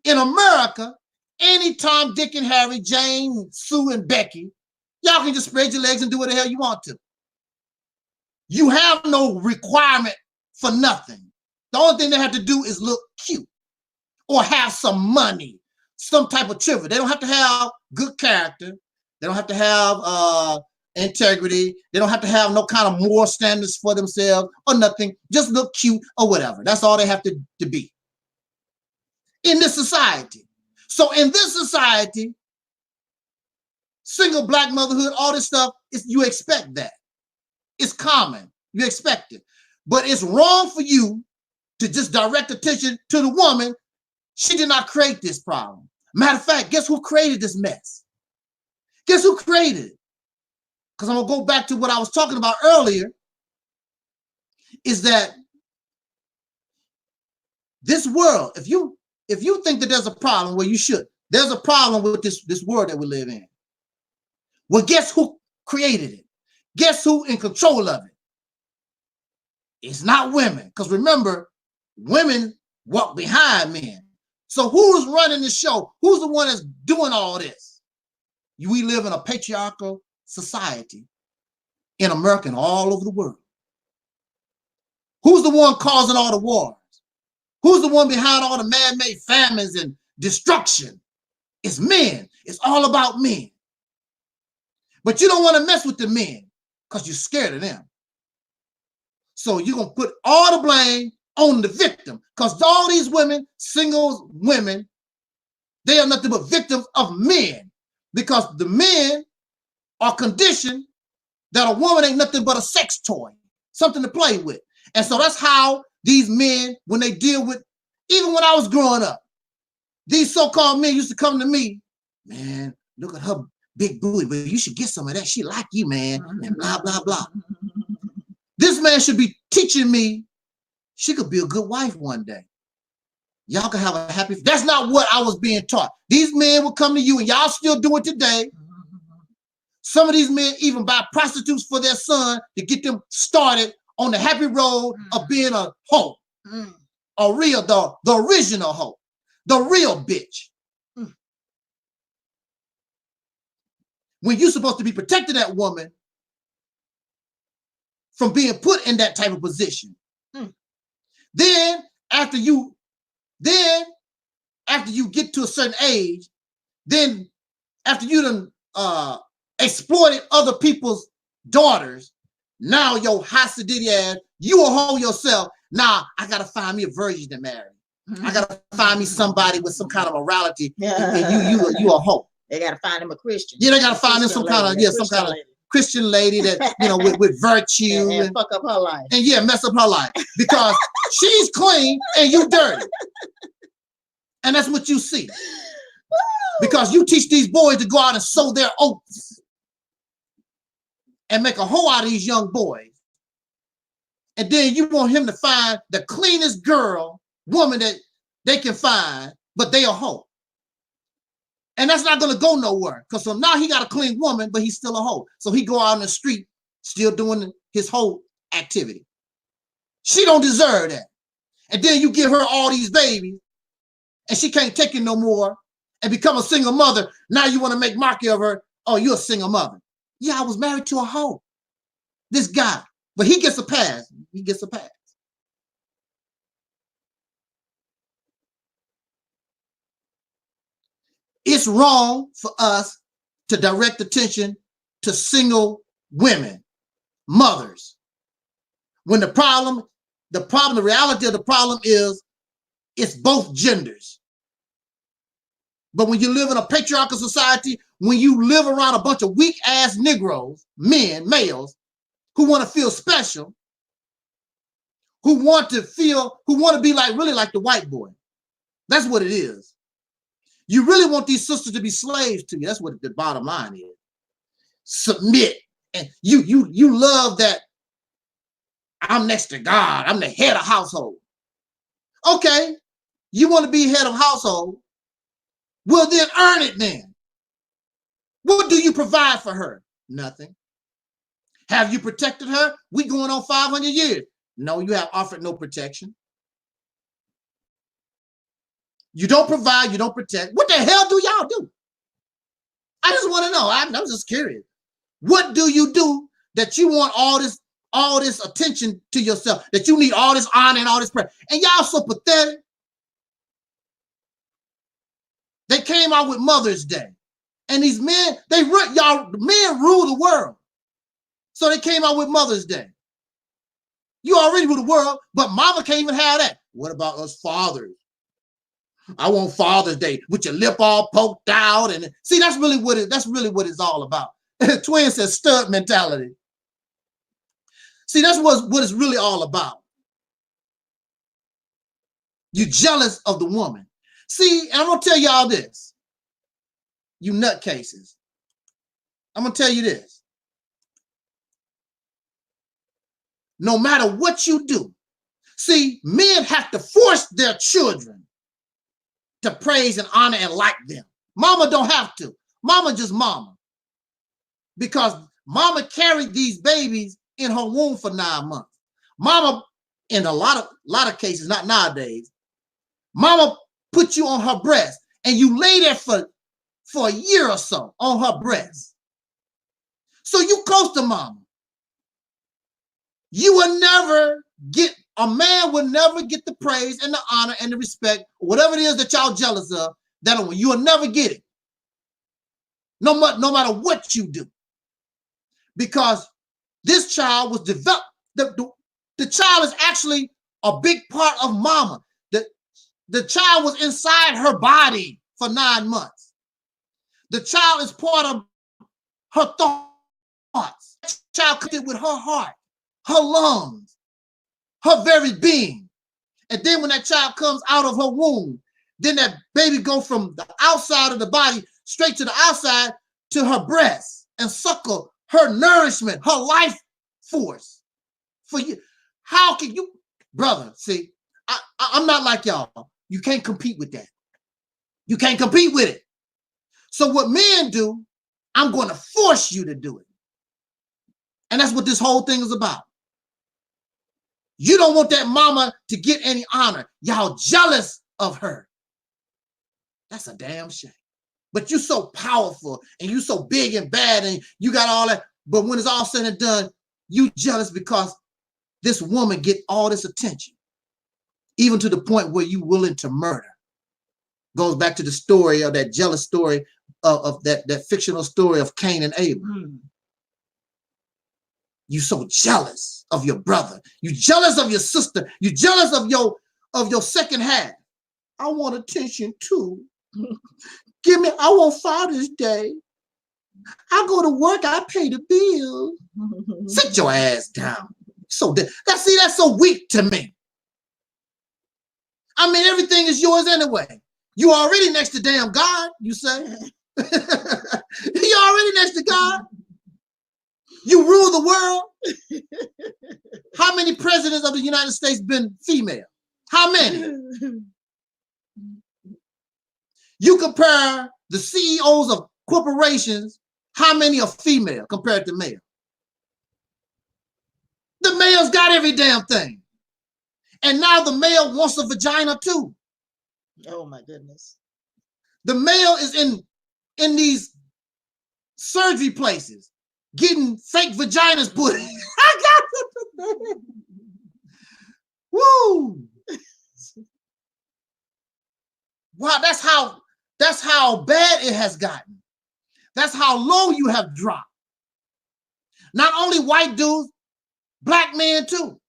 In America, anytime Dick and Harry, Jane, Sue, and Becky, y'all can just spread your legs and do what the hell you want to. You have no requirement for nothing. The only thing they have to do is look cute or have some money, some type of trivia. They don't have to have good character. They don't have to have integrity. They don't have to have no kind of moral standards for themselves or nothing. Just look cute or whatever. That's all they have to be in this society. So in this society, single black motherhood, all this stuff, you expect that. It's common. You expect it. But it's wrong for you to just direct attention to the woman. She did not create this problem. Matter of fact, guess who created this mess? Guess who created it? Because I'm going to go back to what I was talking about earlier, is that this world, if you think that there's a problem, well, you should. There's a problem with this world that we live in. Well, guess who created it? Guess who in control of it? It's not women. Because remember, women walk behind men. So who's running the show? Who's the one that's doing all this? We live in a patriarchal society in America and all over the world. Who's the one causing all the wars? Who's the one behind all the man-made famines and destruction? It's men. It's all about men. But you don't want to mess with the men because you're scared of them. So you're going to put all the blame on the victim, because all these women, single women, they are nothing but victims of men, because the men are conditioned that a woman ain't nothing but a sex toy, something to play with. And so that's how these men, when they deal with, even when I was growing up, these so-called men used to come to me, man, look at her big booty, but you should get some of that. She like you, man, and blah, blah, blah. This man should be teaching me she could be a good wife one day. Y'all can have a happy, that's not what I was being taught. These men will come to you, and y'all still do it today. Some of these men even buy prostitutes for their son to get them started on the happy road of being a hoe. A real, the original hoe, the real bitch. When you're supposed to be protecting that woman from being put in that type of position. Then after you Then after you get to a certain age, then after you done exploited other people's daughters, now your hostility ass, you a hoe yourself. Now I gotta find me a virgin to marry. I gotta find me somebody with some kind of morality. And you a hoe. They gotta find him a Christian. Yeah, they gotta find him some kind of Christian lady that with virtue and fuck up her life. And mess up her life because she's clean and you dirty. And that's what you see. Because you teach these boys to go out and sow their oats and make a hoe out of these young boys. And then you want him to find the cleanest woman that they can find, but they a hoe. And that's not going to go nowhere. Because so now he got a clean woman, but he's still a hoe. So he go out in the street still doing his whole activity. She don't deserve that. And then you give her all these babies and she can't take it no more and become a single mother. Now you want to make mockery of her. Oh, you're a single mother. Yeah, I was married to a hoe. This guy. But he gets a pass. He gets a pass. It's wrong for us to direct attention to single women, mothers. When the reality of the problem is it's both genders. But when you live in a patriarchal society, when you live around a bunch of weak-ass Negroes, males, who want to feel special, who want to be really like the white boy. That's what it is. You really want these sisters to be slaves to you. That's what the bottom line is. Submit. And you love that I'm next to God. I'm the head of household. Okay. You want to be head of household? Well, then earn it then. What do you provide for her? Nothing. Have you protected her? We going on 500 years. No, you have offered no protection. You don't provide, you don't protect. What the hell do y'all do? I just want to know. I'm just curious. What do you do that you want all this attention to yourself, that you need all this honor and all this prayer? And y'all so pathetic. They came out with Mother's Day. And these men, men rule the world. So they came out with Mother's Day. You already rule the world, but mama can't even have that. What about us fathers? I want Father's Day with your lip all poked out. And see, that's really what it's all about. Twin says stud mentality. See, that's what it's really all about. You're jealous of the woman. See, and I'm gonna tell y'all this. You nutcases. I'm gonna tell you this. No matter what you do, see, men have to force their children to praise and honor and like them. Mama don't have to. Mama just mama. Because mama carried these babies in her womb for 9 months. Mama, in a lot of cases, not nowadays, mama put you on her breast and you lay there for a year or so on her breast. So you close to mama. A man will never get the praise and the honor and the respect, whatever it is that y'all jealous of, you will never get it. No matter what you do. Because this child was developed, the child is actually a big part of mama. The child was inside her body for 9 months. The child is part of her thoughts. The child connected with her heart, her lungs, her very being. And then when that child comes out of her womb, then that baby goes from the outside of the body straight to the outside to her breast and suckle her nourishment, her life force for you. How can you, brother, see, I'm not like y'all. You can't compete with that. You can't compete with it. So what men do, I'm going to force you to do it. And that's what this whole thing is about. You don't want that mama to get any honor. Y'all jealous of her. That's a damn shame. But you're so powerful and you so big and bad and you got all that. But when it's all said and done, you jealous because this woman get all this attention. even to the point where you're willing to murder. Goes back to the story of that jealous story of that fictional story of Cain and Abel. You so jealous of your brother. You jealous of your sister. You jealous of your second half. I want attention too. I want Father's Day. I go to work, I pay the bill. Sit your ass down. That's so weak to me. I mean, everything is yours anyway. You already next to damn God, you say. You already next to God. You rule the world. How many presidents of the United States been female? How many? You compare the CEOs of corporations, how many are female compared to male? The male's got every damn thing. And now the male wants a vagina too. Oh my goodness. The male is in these surgery places getting fake vaginas put in. I got it. Woo. Wow, that's how bad it has gotten. That's how low you have dropped. Not only white dudes, black men too.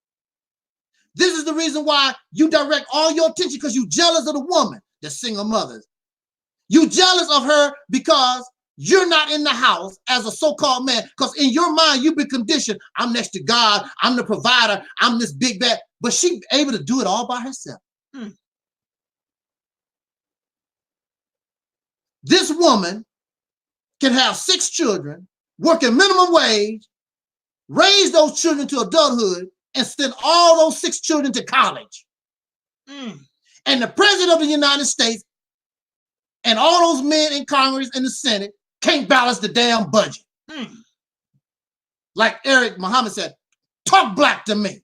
This is the reason why you direct all your attention, because you're jealous of the woman, the single mothers. You jealous of her because you're not in the house as a so-called man, because in your mind, you've been conditioned. I'm next to God. I'm the provider. I'm this big bad. But she's able to do it all by herself. This woman can have 6 children, work at minimum wage, raise those children to adulthood, and send all those 6 children to college. And the president of the United States and all those men in Congress and the Senate can't balance the damn budget. Like Eric Muhammad said, talk black to me.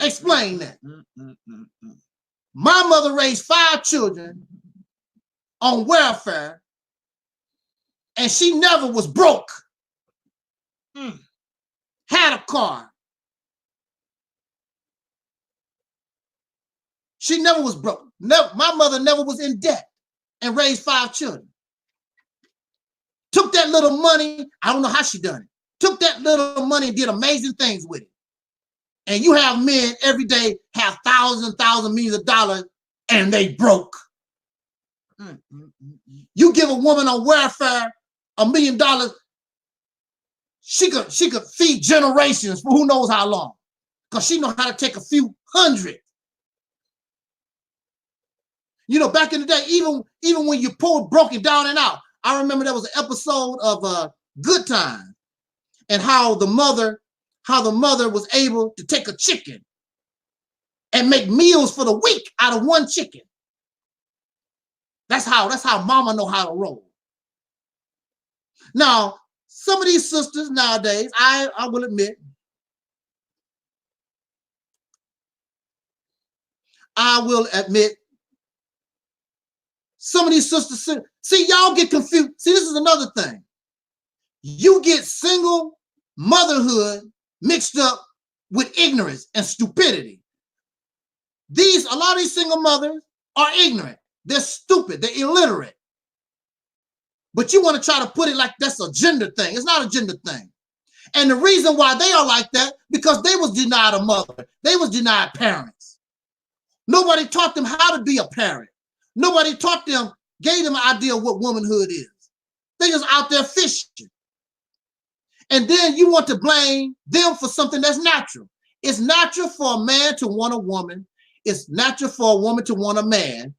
Explain that. My mother raised 5 children on welfare, and she never was broke. Had a car. She never was broke. My mother never was in debt and raised 5 children. Took that little money, I don't know how she done it. Took that little money and did amazing things with it. And you have men every day have thousands, millions of dollars, and they broke. You give a woman on welfare $1 million, she could feed generations for who knows how long, because she knows how to take a few hundred. You know, back in the day, even when you pulled broken down and out, I remember there was an episode of Good Time, and how the mother was able to take a chicken and make meals for the week out of one chicken. That's how mama know how to roll. Now, some of these sisters nowadays, I will admit, some of these sisters, see, y'all get confused. See, this is another thing. You get single motherhood mixed up with ignorance and stupidity. A lot of these single mothers are ignorant. They're stupid. They're illiterate. But you want to try to put it like that's a gender thing. It's not a gender thing. And the reason why they are like that, because they was denied a mother. They was denied parents. Nobody taught them how to be a parent. Nobody taught them, gave them an idea of what womanhood is. They just out there fishing. And then you want to blame them for something that's natural. It's natural for a man to want a woman. It's natural for a woman to want a man.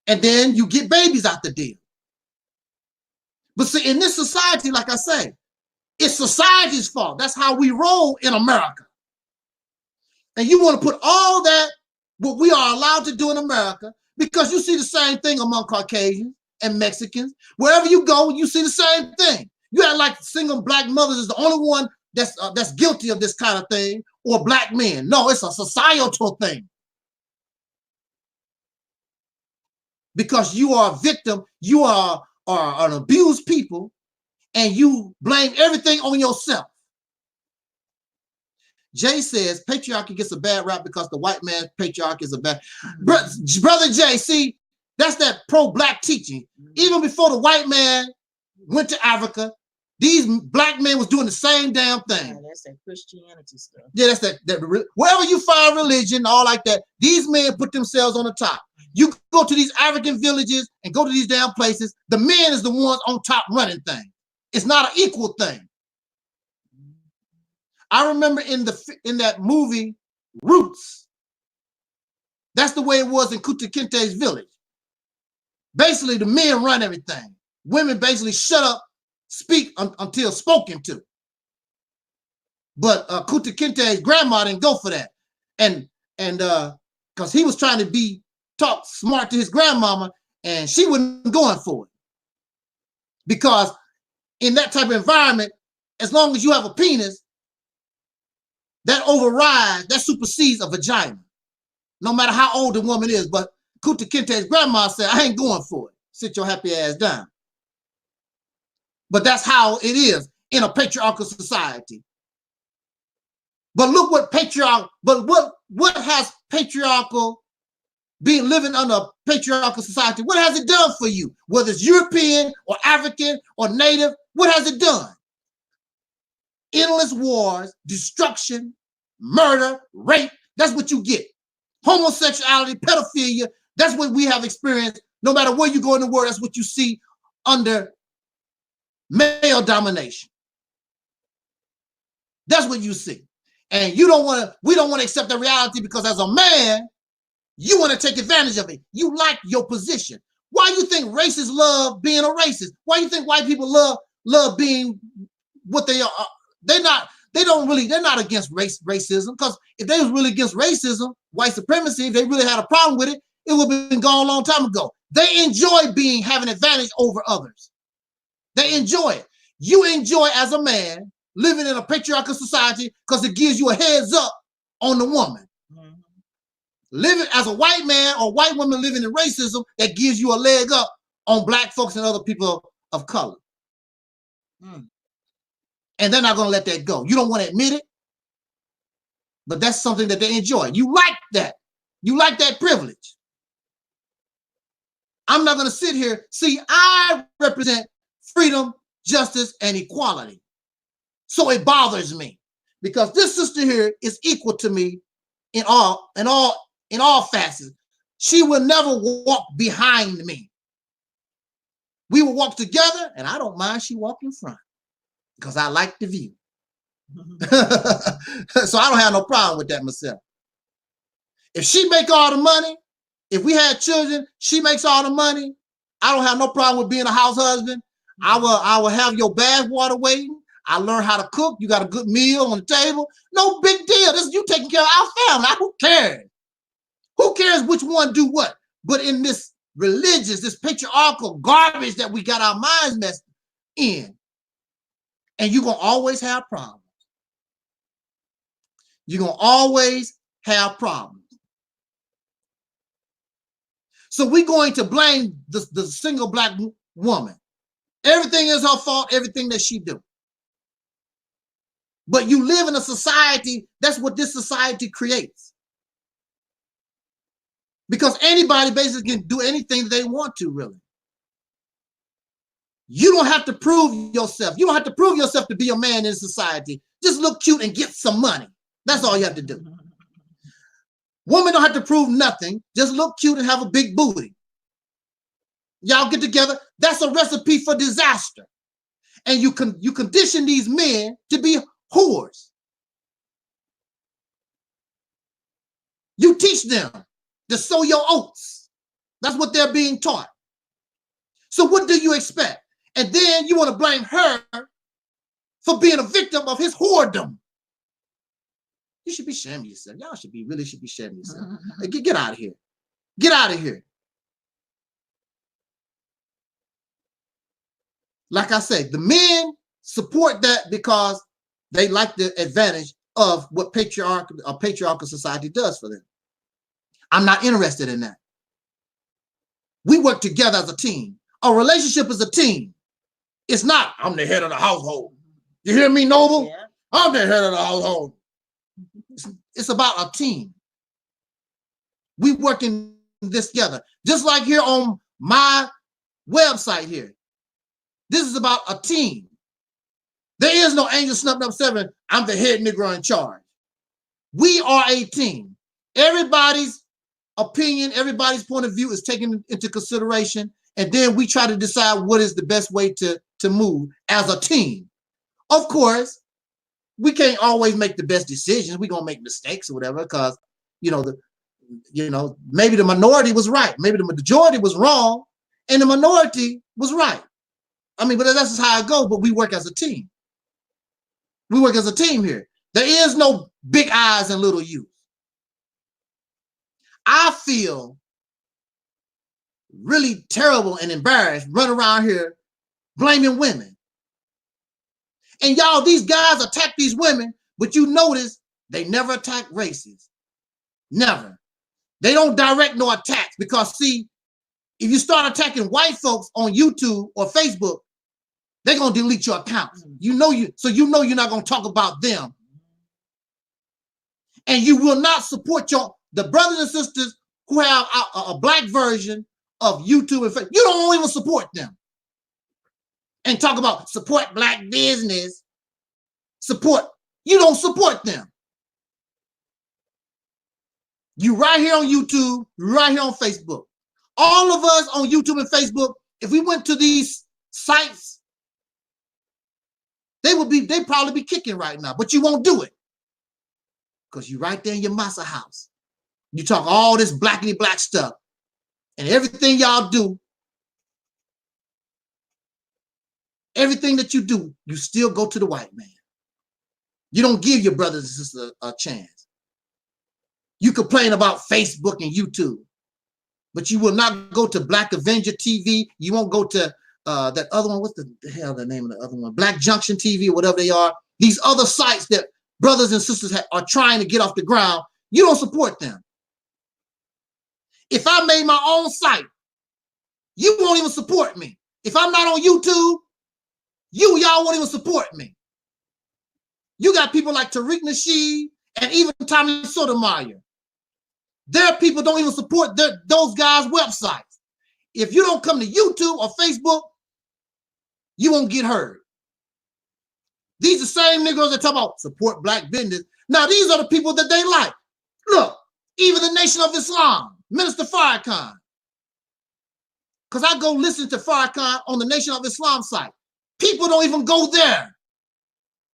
And then you get babies out the deal. But see, in this society, like I say, it's society's fault. That's how we roll in America. And you want to put all that, what we are allowed to do in America, because you see the same thing among Caucasians and Mexicans. Wherever you go, you see the same thing. You act like single black mothers is the only one that's guilty of this kind of thing, or black men. No, it's a societal thing. Because you are a victim, you are an abused people, and you blame everything on yourself. Jay says patriarchy gets a bad rap because the white man's patriarchy is a bad. Brother Jay, see, that's that pro-black teaching. Even before the white man went to Africa, these black men was doing the same damn thing. Yeah, that's that Christianity stuff. Yeah, that's that. Wherever you find religion, all like that, these men put themselves on the top. You go to these African villages and go to these damn places, the men is the ones on top running things. It's not an equal thing. I remember in that movie, Roots, that's the way it was in Kunta Kinte's village. Basically, the men run everything. Women basically shut up, speak until spoken to. But Kunta Kinte's grandma didn't go for that. And because he was trying to talk smart to his grandmama, and she wasn't going for it. Because in that type of environment, as long as you have a penis, that overrides, that supersedes a vagina, no matter how old the woman is. But Kunta Kinte's grandma said, I ain't going for it. Sit your happy ass down. But that's how it is in a patriarchal society. But look what what has patriarchal, being living under a patriarchal society, what has it done for you? Whether it's European or African or Native, what has it done? Endless wars, destruction, murder, rape, that's what you get. Homosexuality, pedophilia, that's what we have experienced. No matter where you go in the world, that's what you see under male domination. That's what you see. And we don't want to accept that reality because as a man, you want to take advantage of it. You like your position. Why do you think racists love being a racist? Why do you think white people love being what they are? They're not against racism, because if they was really against racism, white supremacy, if they really had a problem with it, it would have been gone a long time ago. They enjoy having advantage over others. They enjoy it. You enjoy as a man living in a patriarchal society because it gives you a heads up on the woman. Mm-hmm. Living as a white man or white woman living in racism, that gives you a leg up on black folks and other people of color. Mm. And they're not going to let that go. You don't want to admit it, but that's something that they enjoy. You like that. You like that privilege. I'm not going to sit here. See, I represent freedom, justice, and equality. So it bothers me because this sister here is equal to me in all facets. She will never walk behind me. We will walk together, and I don't mind she walk in front because I like the view. So I don't have no problem with that myself. If she make all the money, if we had children, she makes all the money, I don't have no problem with being a house husband. I will have your bath water waiting. I learned how to cook. You got a good meal on the table. No big deal. This is you taking care of our family. Who cares? Who cares which one do what? But in this religious, this patriarchal garbage that we got our minds messed in, and you're going to always have problems. You're going to always have problems. So we're going to blame the single black woman. Everything is her fault, everything that she do. But you live in a society, that's what this society creates. Because anybody basically can do anything that they want to, really. You don't have to prove yourself. You don't have to prove yourself to be a man in society. Just look cute and get some money. That's all you have to do. Women don't have to prove nothing. Just look cute and have a big booty. Y'all get together. That's a recipe for disaster. And you condition these men to be whores. You teach them to sow your oats. That's what they're being taught. So what do you expect? And then you want to blame her for being a victim of his whoredom. You should be shaming yourself. Y'all really should be shaming yourself. Hey, get out of here. Get out of here. Like I said, the men support that because they like the advantage of what a patriarchal society does for them. I'm not interested in that. We work together as a team. A relationship is a team. It's not, I'm the head of the household. You hear me, Noble? Yeah. I'm the head of the household. It's about a team. We working this together. Just like here on my website here. This is about a team. There is no angel snubbed up 7. I'm the head Negro in charge. We are a team. Everybody's opinion, everybody's point of view is taken into consideration. And then we try to decide what is the best way to move as a team. Of course, we can't always make the best decisions. We're going to make mistakes or whatever, because, maybe the minority was right. Maybe the majority was wrong and the minority was right. I mean, but that's just how it goes. But we work as a team. We work as a team here. There is no big I's and little U's. I feel really terrible and embarrassed running around here blaming women. And y'all, these guys attack these women, but you notice they never attack races. Never. They don't direct no attacks, because see, if you start attacking white folks on YouTube or Facebook, they're gonna delete your accounts. So you know you're not gonna talk about them. And you will not support the brothers and sisters who have a black version of YouTube and Facebook. You don't even support them. And talk about support black business. You don't support them. You right here on YouTube, right here on Facebook. All of us on YouTube and Facebook, if we went to these sites, they'd probably be kicking right now, but you won't do it. Because you're right there in your massa house. You talk all this blackity black stuff. And everything y'all do, everything that you do, you still go to the white man. You don't give your brothers and sisters a chance. You complain about Facebook and YouTube, but you will not go to Black Avenger TV. You won't go to that other one. What's the hell the name of the other one? Black Junction TV or whatever they are. These other sites that brothers and sisters are trying to get off the ground. You don't support them. If I made my own site, you won't even support me. If I'm not on YouTube, y'all won't even support me. You got people like Tariq Nasheed and even Tommy Sotomayor. Their people don't even support those guys' websites. If you don't come to YouTube or Facebook, you won't get heard. These are the same niggas that talk about support black business. Now, these are the people that they like. Look, even the Nation of Islam, Minister Farrakhan. Because I go listen to Farrakhan on the Nation of Islam site. People don't even go there.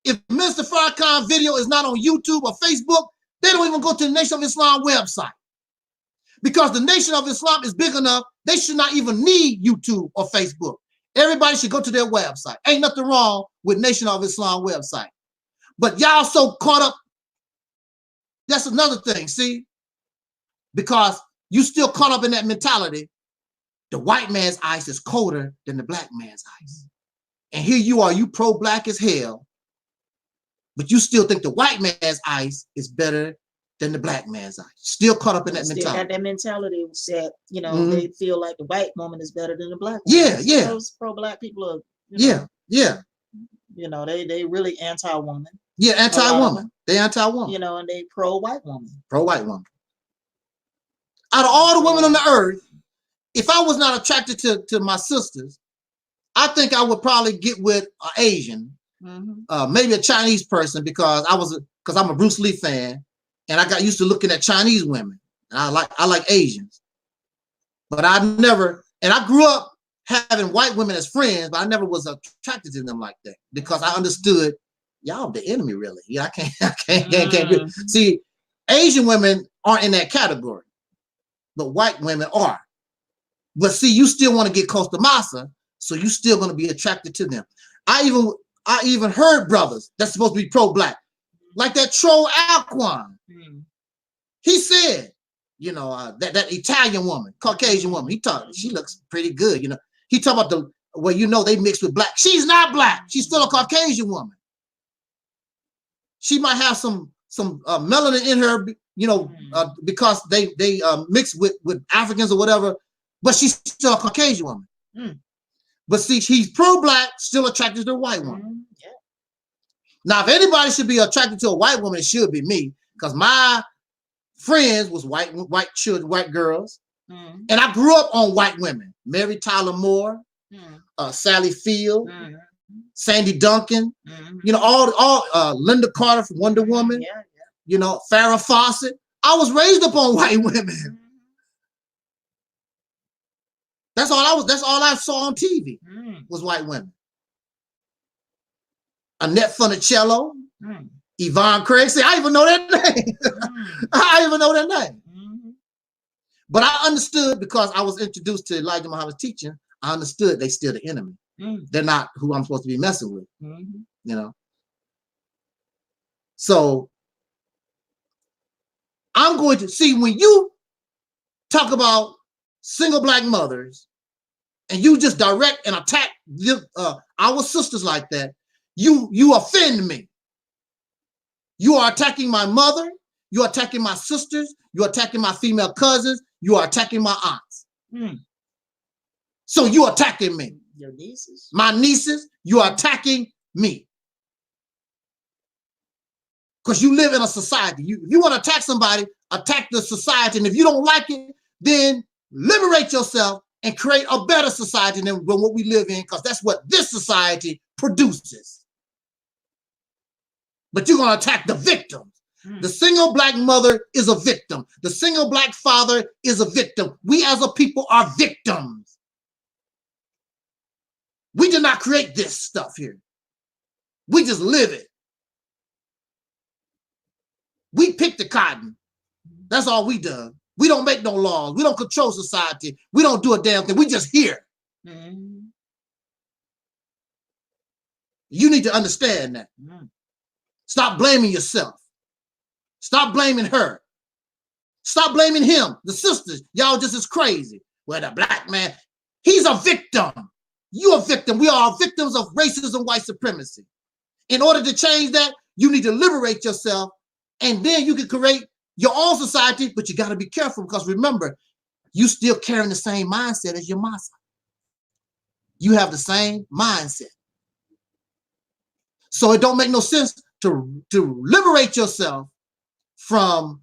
If Minister Farrakhan video is not on YouTube or Facebook, they don't even go to the Nation of Islam website. Because the Nation of Islam is big enough, they should not even need YouTube or Facebook. Everybody should go to their website. Ain't nothing wrong with Nation of Islam website. But y'all so caught up, that's another thing, see? Because you still caught up in that mentality. The white man's ice is colder than the black man's ice. And here you are, you pro-black as hell, but you still think the white man's ice is better than the black man's ice. Still caught up in that mentality. Got that mentality that, they feel like the white woman is better than the black woman. Yeah, yeah. Those pro-black people are, yeah. They really anti-woman. Yeah, anti-woman. They anti-woman. And they pro-white woman. Pro-white woman. Out of all the women on the earth, if I was not attracted to my sisters, I think I would probably get with an Asian, maybe a Chinese person, because I'm a Bruce Lee fan, and I got used to looking at Chinese women, and I like Asians, but I grew up having white women as friends, but I never was attracted to them like that, because I understood y'all the enemy really. Yeah, I can't. See, Asian women aren't in that category, but white women are. But see, you still want to get close to Massa, so you still going to be attracted to them. I even heard brothers that's supposed to be pro-black, like that troll Alquan. He said, that Italian woman, Caucasian woman, she looks pretty good. He talked about they mixed with black. She's not black. She's still a Caucasian woman. She might have some melanin in her, because they mix with Africans or whatever, but she's still a Caucasian woman. But see, he's pro-black, still attracted to a white woman. Now, if anybody should be attracted to a white woman, it should be me, because my friends was white children, white girls, and I grew up on white women: Mary Tyler Moore, Sally Field, Sandy Duncan, you know, all Linda Carter from Wonder Woman, you know, Farrah Fawcett. I was raised up on white women. That's all I saw on TV was white women. Annette Funicello, Yvonne Craig. See, I even know that name. I even know that name. But I understood, because I was introduced to Elijah Muhammad's teaching. I understood they still the enemy. They're not who I'm supposed to be messing with. You know. So I'm going to see, when you talk about single black mothers and you just direct and attack our sisters like that, you offend me. You are attacking my mother. You are attacking my sisters. You are attacking my female cousins. You are attacking my aunts. So you are attacking me. Your nieces. My nieces, you are attacking me. Because you live in a society. You want to attack somebody, attack the society. And if you don't like it, then liberate yourself and create a better society than what we live in, because that's what this society produces. But you're going to attack the victims. The single black mother is a victim. The single black father is a victim. We as a people are victims. We did not create this stuff here. We just live it. We pick the cotton. That's all we do. We don't make no laws. We don't control society. We don't do a damn thing. We just here. You need to understand that. Stop blaming yourself. Stop blaming her. Stop blaming him. The sisters, y'all just as crazy. Well, the black man, he's a victim. You're a victim. We are victims of racism, white supremacy. In order to change that, you need to liberate yourself, and then you can create your own society, but you got to be careful, because remember, you still carrying the same mindset as your massa. You have the same mindset. So it don't make no sense to liberate yourself from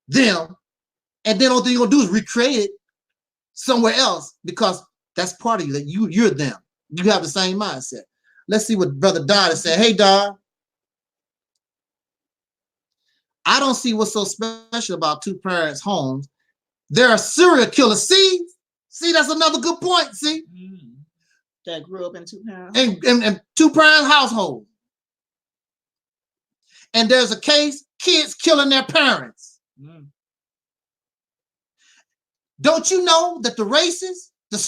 them, and then all thing you're gonna do is recreate it somewhere else, because that's part of you, that you're them. You have the same mindset. Let's see what Brother Don is saying. Hey, Don. I don't see what's so special about two parents' homes. There are serial killers. See, that's another good point. See, that grew up in two-parent and two-parent households. And there's a case, kids killing their parents. Don't you know that the racists, the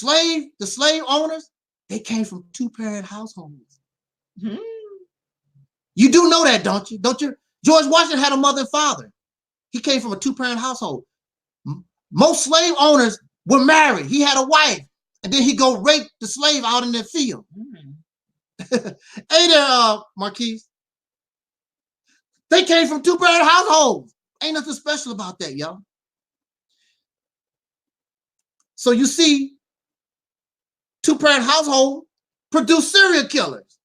slave owners, they came from two-parent households? You do know that, don't you? Don't you? George Washington had a mother and father. He came from a two-parent household. Most slave owners were married. He had a wife, and then he go rape the slave out in the field. Hey there, Marquise. They came from two-parent households. Ain't nothing special about that, y'all. So you see, two-parent household produce serial killers.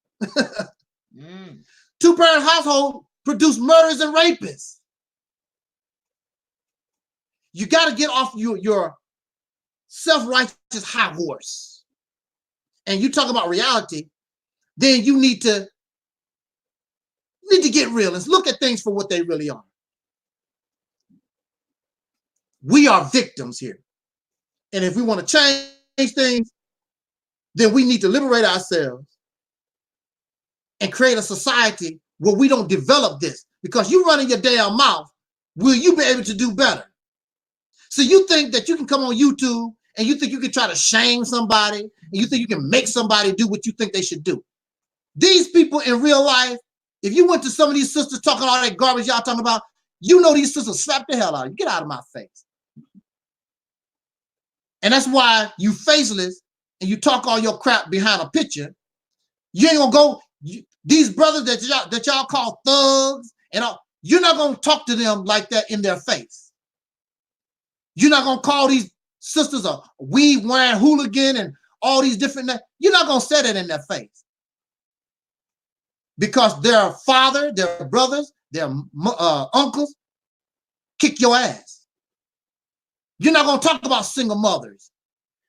Two-parent household produce murderers and rapists. You got to get off your self-righteous high horse. And you talk about reality, then you need to get real and look at things for what they really are. We are victims here. And if we want to change things, then we need to liberate ourselves and create a society where we don't develop this. Because you running your damn mouth, will you be able to do better? So you think that you can come on YouTube and you think you can try to shame somebody, and you think you can make somebody do what you think they should do. These people in real life, if you went to some of these sisters talking all that garbage y'all talking about, you know these sisters slap the hell out of you. Get out of my face. And that's why you faceless and you talk all your crap behind a picture. You ain't gonna go, these brothers that y'all call thugs and all, you're not gonna talk to them like that in their face. You're not gonna call these sisters a weed-wearing hooligan and all these different, you're not gonna say that in their face. because their father, their brothers, their uncles kick your ass. You're not going to talk about single mothers,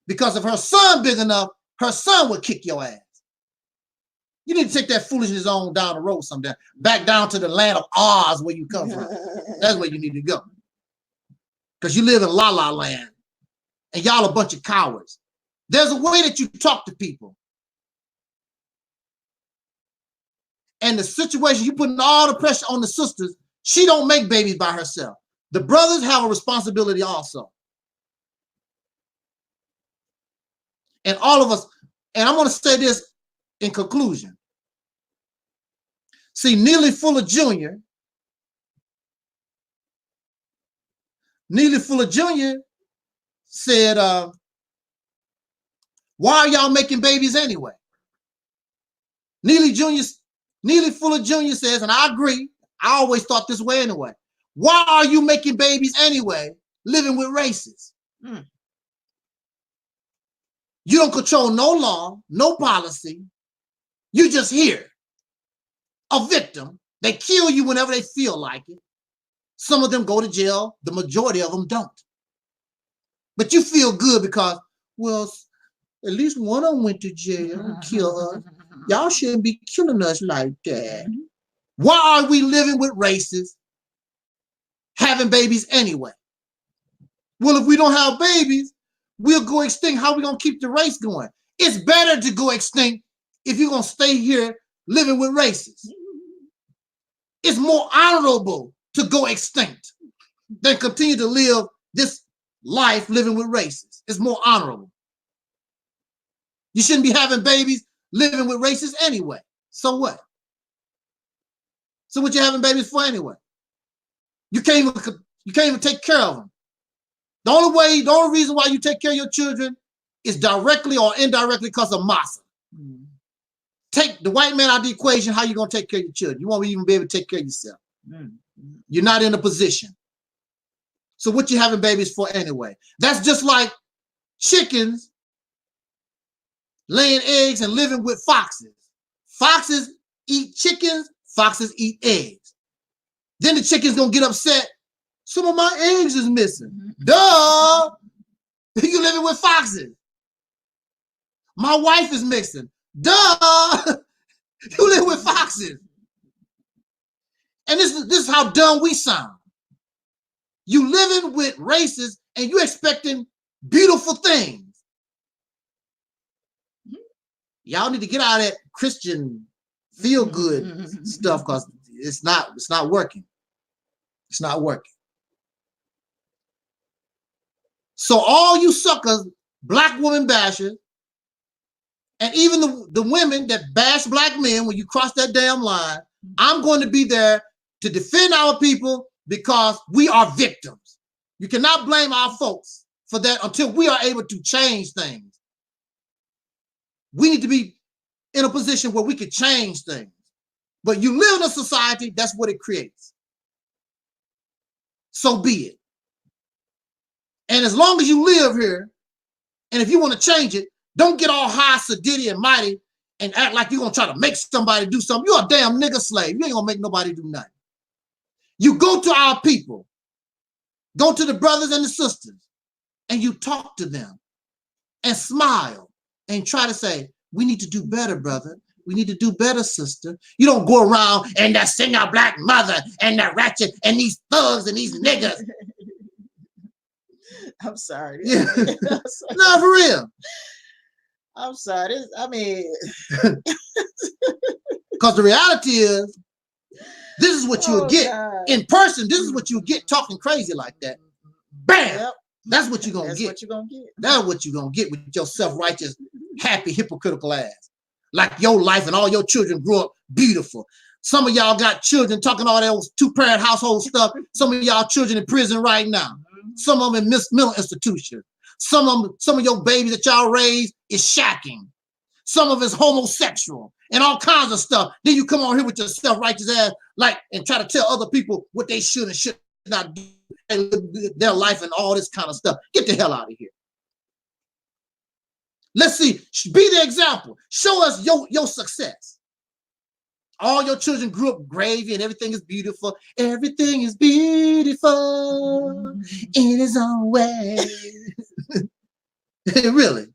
because if her son big enough, her son would kick your ass. You need to take that foolishness on down the road sometime, back down to the land of Oz where you come from. That's where you need to go. Because you live in La La Land and y'all a bunch of cowards. There's a way that you talk to people. And the situation, you putting all the pressure on the sisters. She don't make babies by herself. The brothers have a responsibility also. And all of us, and I'm going to say this in conclusion. See, Neely Fuller Jr. said, why are y'all making babies anyway? Neely Fuller Jr. says, and I agree, I always thought this way anyway. Why are you making babies anyway, living with racists? You don't control no law, no policy. You just here, a victim. They kill you whenever they feel like it. Some of them go to jail. The majority of them don't. But you feel good because, well, at least one of them went to jail and killed us. Y'all shouldn't be killing us like that. Why are we living with racists, having babies anyway? Well, if we don't have babies, we'll go extinct. How are we going to keep the race going? It's better to go extinct if you're going to stay here living with racists. It's more honorable to go extinct than continue to live this life living with racists. It's more honorable. You shouldn't be having babies living with racists anyway. So what? So what you having babies for anyway? You can't even take care of them. The only reason why you take care of your children is directly or indirectly because of massa. Take the white man out of the equation, how you going to take care of your children? You won't even be able to take care of yourself. You're not in a position. So what you having babies for anyway? That's just like chickens laying eggs and living with foxes. Foxes eat chickens, foxes eat eggs. Then the chicken's going to get upset. Some of my eggs is missing. Duh! You living with foxes. My wife is missing. Duh! You live with foxes. And this is how dumb we sound. You living with racists and you expecting beautiful things. Y'all need to get out of that Christian feel-good stuff because it's not working. It's not working. So all you suckers, black woman bashers, and even the women that bash black men when you cross that damn line, I'm going to be there to defend our people because we are victims. You cannot blame our folks for that until we are able to change things. We need to be in a position where we can change things. But you live in a society, that's what it creates. So be it. And as long as you live here, and if you want to change it, don't get all high, sedity, and mighty and act like you're going to try to make somebody do something. You're a damn nigga slave. You ain't going to make nobody do nothing. You go to our people, go to the brothers and the sisters, and you talk to them and smile and try to say, we need to do better, brother. We need to do better, sister. You don't go around and that single black mother and that ratchet and these thugs and these niggas. I'm sorry. Yeah. No, for real. I'm sorry. I mean, because the reality is, this is what you'll get God. in person. This is what you get talking crazy like that. Bam! Yep. That's what you're gonna That's get. what you're gonna get. That's what you're gonna get with your self-righteous, happy, hypocritical ass. Like your life and all your children grew up beautiful. Some of y'all got children talking all that two-parent household stuff. Some of y'all children in prison right now. Some of them in mental institutions. Some of your babies that y'all raised is shacking. Some of it's homosexual and all kinds of stuff. Then you come on here with your self-righteous ass, like, and try to tell other people what they should and should not do and live their life and all this kind of stuff. Get the hell out of here. Let's see. Be the example. Show us your success. All your children grew up gravy and everything is beautiful. Everything is beautiful in its own way. Really.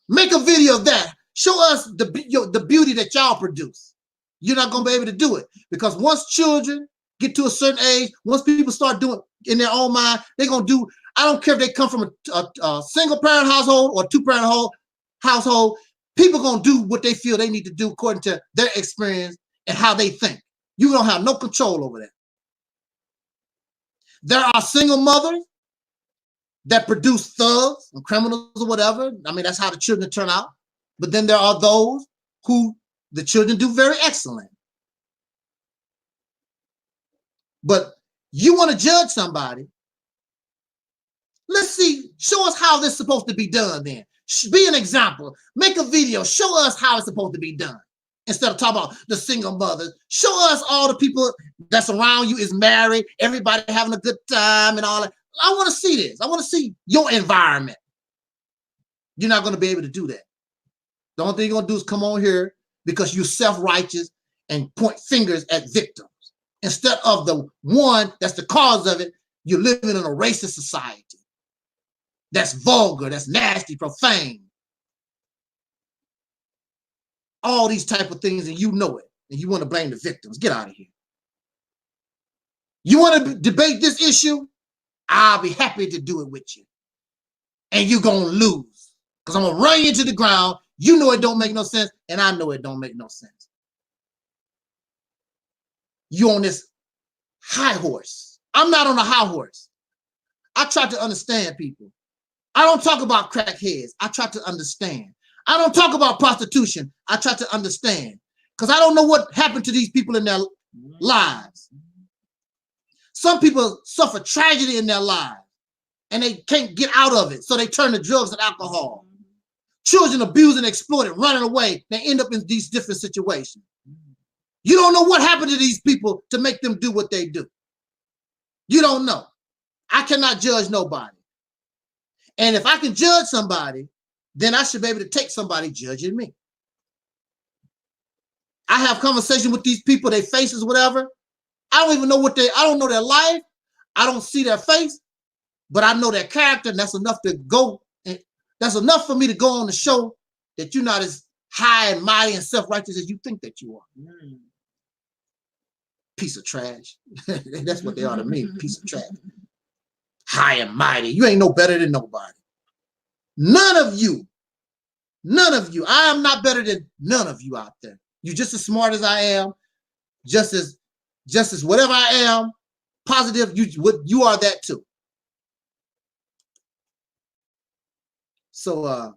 Make a video of that. Show us the beauty that y'all produce. You're not going to be able to do it because once children get to a certain age, once people start doing in their own mind, they're going to do, I don't care if they come from a single parent household or two parent household, people going to do what they feel they need to do according to their experience and how they think. You don't have no control over that. There are single mothers that produce thugs and criminals or whatever. I mean, that's how the children turn out. But then there are those who the children do very excellent. But you want to judge somebody. Let's see, show us how this is supposed to be done then. Be an example. Make a video. Show us how it's supposed to be done. Instead of talking about the single mothers, show us all the people that's around you is married, everybody having a good time and all that. I want to see this. I want to see your environment. You're not going to be able to do that. The only thing you're going to do is come on here because you're self-righteous and point fingers at victims. Instead of the one that's the cause of it, you're living in a racist society. That's vulgar, that's nasty, profane. All these type of things, and you know it. And you want to blame the victims. Get out of here. You want to debate this issue? I'll be happy to do it with you. And you're going to lose. Because I'm going to run you into the ground. You know it don't make no sense, and I know it don't make no sense. You on this high horse. I'm not on a high horse. I try to understand people. I don't talk about crackheads. I try to understand. I don't talk about prostitution. I try to understand. Because I don't know what happened to these people in their lives. Some people suffer tragedy in their lives and they can't get out of it. So they turn to drugs and alcohol. Children abused and exploited, running away. They end up in these different situations. You don't know what happened to these people to make them do what they do. You don't know. I cannot judge nobody. And if I can judge somebody, then I should be able to take somebody judging me. I have conversation with these people, their faces, whatever. I don't even know I don't know their life. I don't see their face, but I know their character, and that's enough to go. And that's enough for me to go on the show that you're not as high and mighty and self-righteous as you think that you are. Piece of trash. That's what they are to me, piece of trash. High and mighty. You ain't no better than nobody. None of you. I am not better than none of you out there. You're just as smart as I am, just as whatever I am, positive, you are that too. So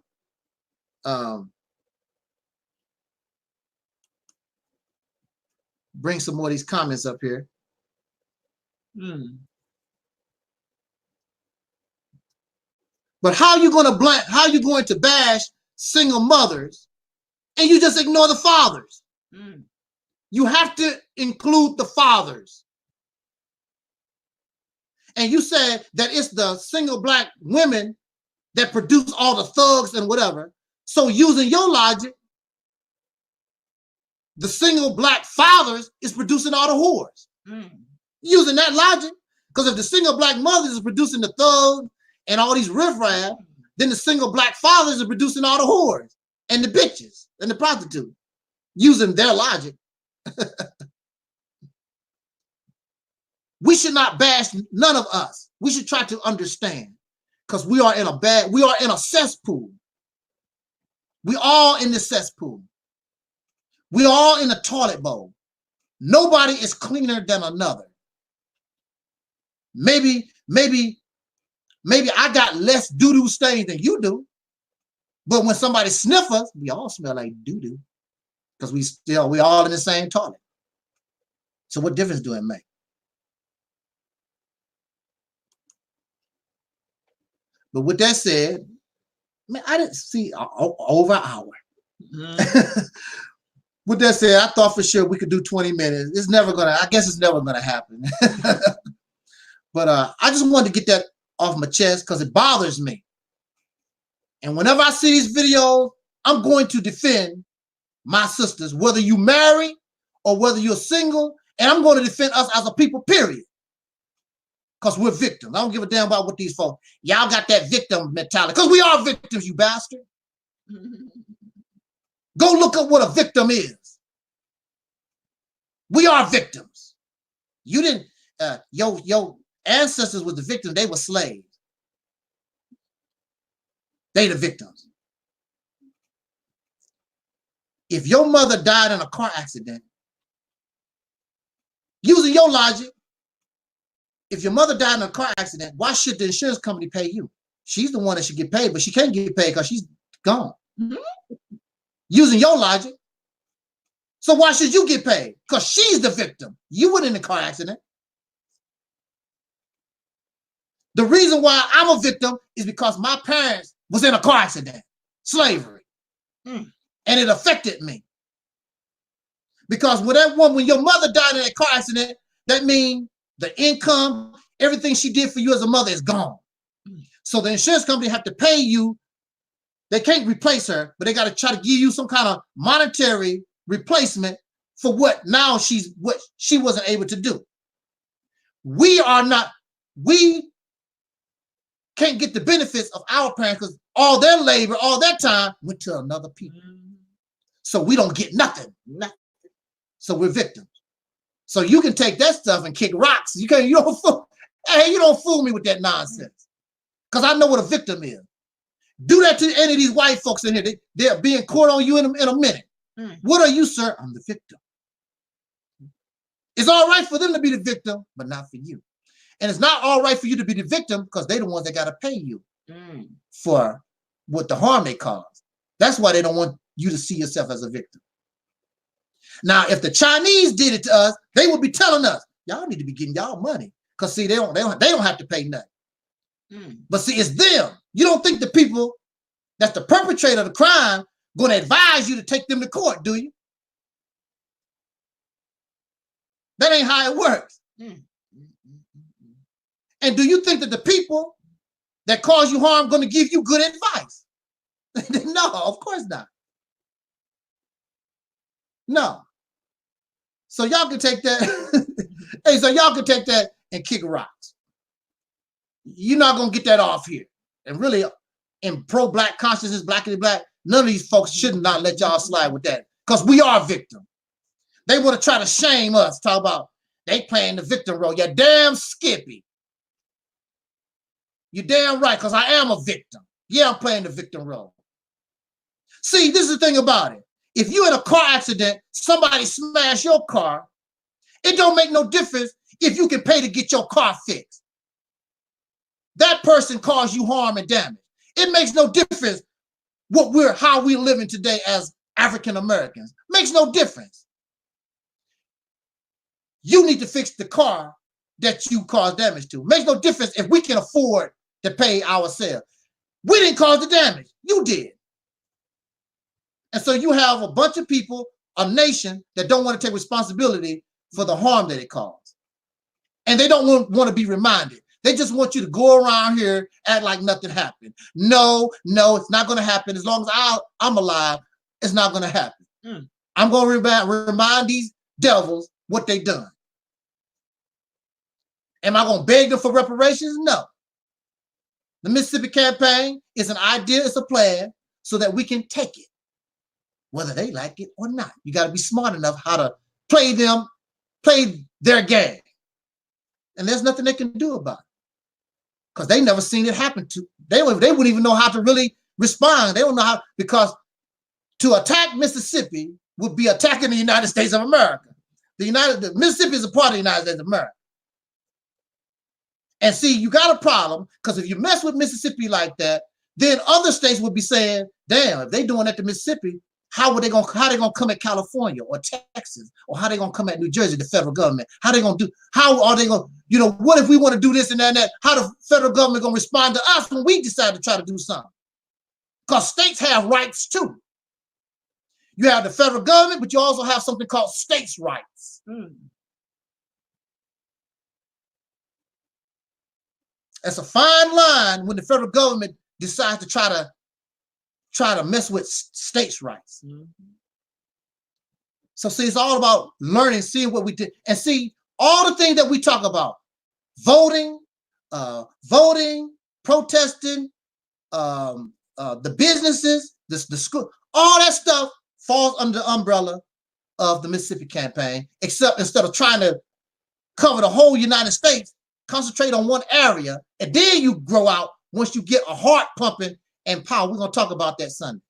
bring some more of these comments up here. But how are you going to bash single mothers and you just ignore the fathers? You have to include the fathers. And you said that it's the single black women that produce all the thugs and whatever. So using your logic, the single black fathers is producing all the whores. Using that logic, because if the single black mothers is producing the thugs and all these riffraff, then the single black fathers are producing all the whores and the bitches and the prostitutes. Using their logic. We should not bash none of us. We should try to understand, because we are in a cesspool. We all in the cesspool. We all in a toilet bowl. Nobody is cleaner than another. Maybe I got less doo-doo stains than you do. But when somebody sniffs us, we all smell like doo-doo. Because we all in the same toilet. So what difference do it make? But with that said, man, I didn't see over an hour. With that said, I thought for sure we could do 20 minutes. I guess it's never gonna happen. But I just wanted to get that off my chest because it bothers me. And whenever I see these videos, I'm going to defend my sisters, whether you marry or whether you're single, and I'm going to defend us as a people, period. Because we're victims. I don't give a damn about what these folks, y'all got that victim mentality. Because we are victims, you bastard. Go look up what a victim is. We are victims. You didn't, your ancestors was the victims, they were slaves. They the victims. If your mother died in a car accident, using your logic, if your mother died in a car accident, why should the insurance company pay you? She's the one that should get paid, but she can't get paid because she's gone. Using your logic. So why should you get paid? Because she's the victim. You weren't in the car accident. The reason why I'm a victim is because my parents was in a car accident, slavery. And it affected me. Because when your mother died in a car accident, that means the income, everything she did for you as a mother is gone. So the insurance company have to pay you. They can't replace her, but they got to try to give you some kind of monetary replacement for what she wasn't able to do. We can't get the benefits of our parents because all their labor, all their time went to another people. So we don't get nothing. So we're victims. So you can take that stuff and kick rocks. You don't fool me with that nonsense. Because I know what a victim is. Do that to any of these white folks in here. They're being court on you in a minute. What are you, sir? I'm the victim. It's all right for them to be the victim, but not for you. And it's not all right for you to be the victim because they're the ones that got to pay you for what the harm they caused. That's why they don't want you to see yourself as a victim. Now, if the Chinese did it to us, they would be telling us, y'all need to be getting y'all money. Because see, they don't have to pay nothing. But see, it's them. You don't think the people that's the perpetrator of the crime going to advise you to take them to court, do you? That ain't how it works. And do you think that the people that cause you harm going to give you good advice? No, of course not. No. So y'all can take that. Hey, so y'all can take that and kick rocks. You're not going to get that off here. And really, in pro-black consciousness, black and black, none of these folks should not let y'all slide with that. Because we are victims. They want to try to shame us, talk about they playing the victim role. You're damn skippy. You're damn right, because I am a victim. Yeah, I'm playing the victim role. See, this is the thing about it. If you're in a car accident, somebody smashed your car, it don't make no difference if you can pay to get your car fixed. That person caused you harm and damage. It makes no difference how we're living today as African Americans. Makes no difference. You need to fix the car that you caused damage to. Makes no difference if we can afford to pay ourselves. We didn't cause the damage. You did. And so you have a bunch of people, a nation, that don't want to take responsibility for the harm that it caused. And they don't want to be reminded. They just want you to go around here, act like nothing happened. No, it's not going to happen. As long as I'm alive, it's not going to happen. I'm going to remind these devils what they done. Am I going to beg them for reparations? No. The Mississippi campaign is an idea, it's a plan, so that we can take it, whether they like it or not. You got to be smart enough how to play their game. And there's nothing they can do about it. Because they never seen it happen to. They wouldn't even know how to really respond. They don't know how, because to attack Mississippi would be attacking the United States of America. Mississippi is a part of the United States of America. And see, you got a problem, because if you mess with Mississippi like that, then other states would be saying, damn, if they doing that to Mississippi, how they gonna come at California or Texas, or how they gonna come at New Jersey, the federal government? How are they gonna, what if we want to do this and that and that? How the federal government gonna respond to us when we decide to try to do something? Because states have rights too. You have the federal government, but you also have something called states' rights. It's a fine line when the federal government decides to try to mess with states' rights. So see, it's all about learning, seeing what we did, and see all the things that we talk about: voting, protesting, the businesses, the school, all that stuff falls under the umbrella of the Mississippi campaign. Except instead of trying to cover the whole United States, concentrate on one area, and then you grow out once you get a heart pumping and power. We're gonna talk about that Sunday.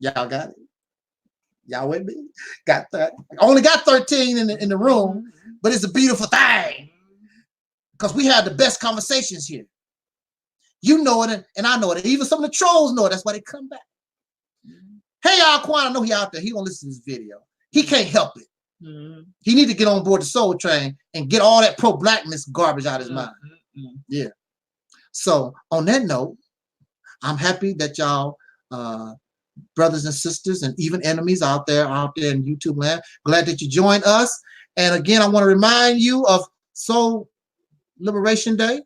Y'all got it? Y'all with me? Got that? Only got 13 in the room, but it's a beautiful thing because we have the best conversations here. You know it, and I know it. Even some of the trolls know it. That's why they come back. Hey, Alquan, I know he out there. He gonna listen to this video. He can't help it. He need to get on board the soul train and get all that pro-blackness garbage out of his mind. Yeah. So on that note, I'm happy that y'all, brothers and sisters, and even enemies out there in YouTube land, glad that you joined us. And again, I want to remind you of Soul Liberation Day,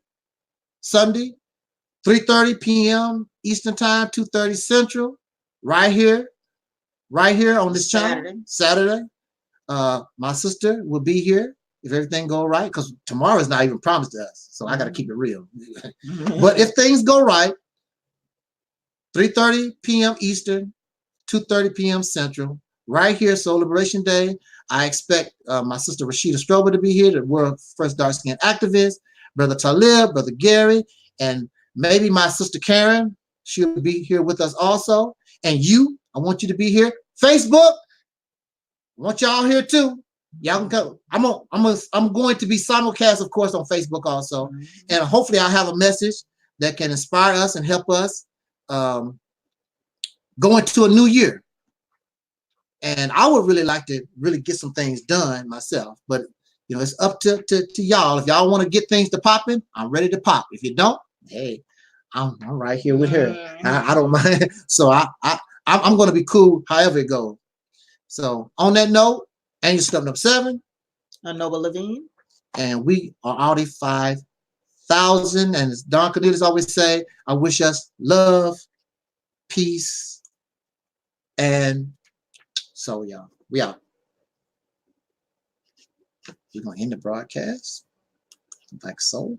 Sunday, 3:30 p.m. Eastern Time, 2:30 Central, right here on this channel. Saturday. My sister will be here if everything go right, because tomorrow is not even promised to us. So I got to keep it real. But if things go right, 3:30 p.m. Eastern, 2:30 p.m. Central, right here, Soul Liberation Day. I expect my sister Rashida Strober to be here, the world's first dark-skinned activist, Brother Taalik, Brother Gary, and maybe my sister Karen. She'll be here with us also. And you, I want you to be here. Facebook, I want y'all here too. Y'all can go. I'm going to be simulcast, of course, on Facebook also. And hopefully I'll have a message that can inspire us and help us go into a new year. And I would really like to really get some things done myself, but you know, it's up to y'all. If y'all want to get things to popping, I'm ready to pop. If you don't, hey, I'm right here with her. I don't mind. So I'm going to be cool however it goes. So on that note, Angel Stepping Up 7, Noble Levine, and we are Audi 5000. And as Don Cornelius always say, I wish us love, peace, and so y'all, we out. We're gonna end the broadcast like so.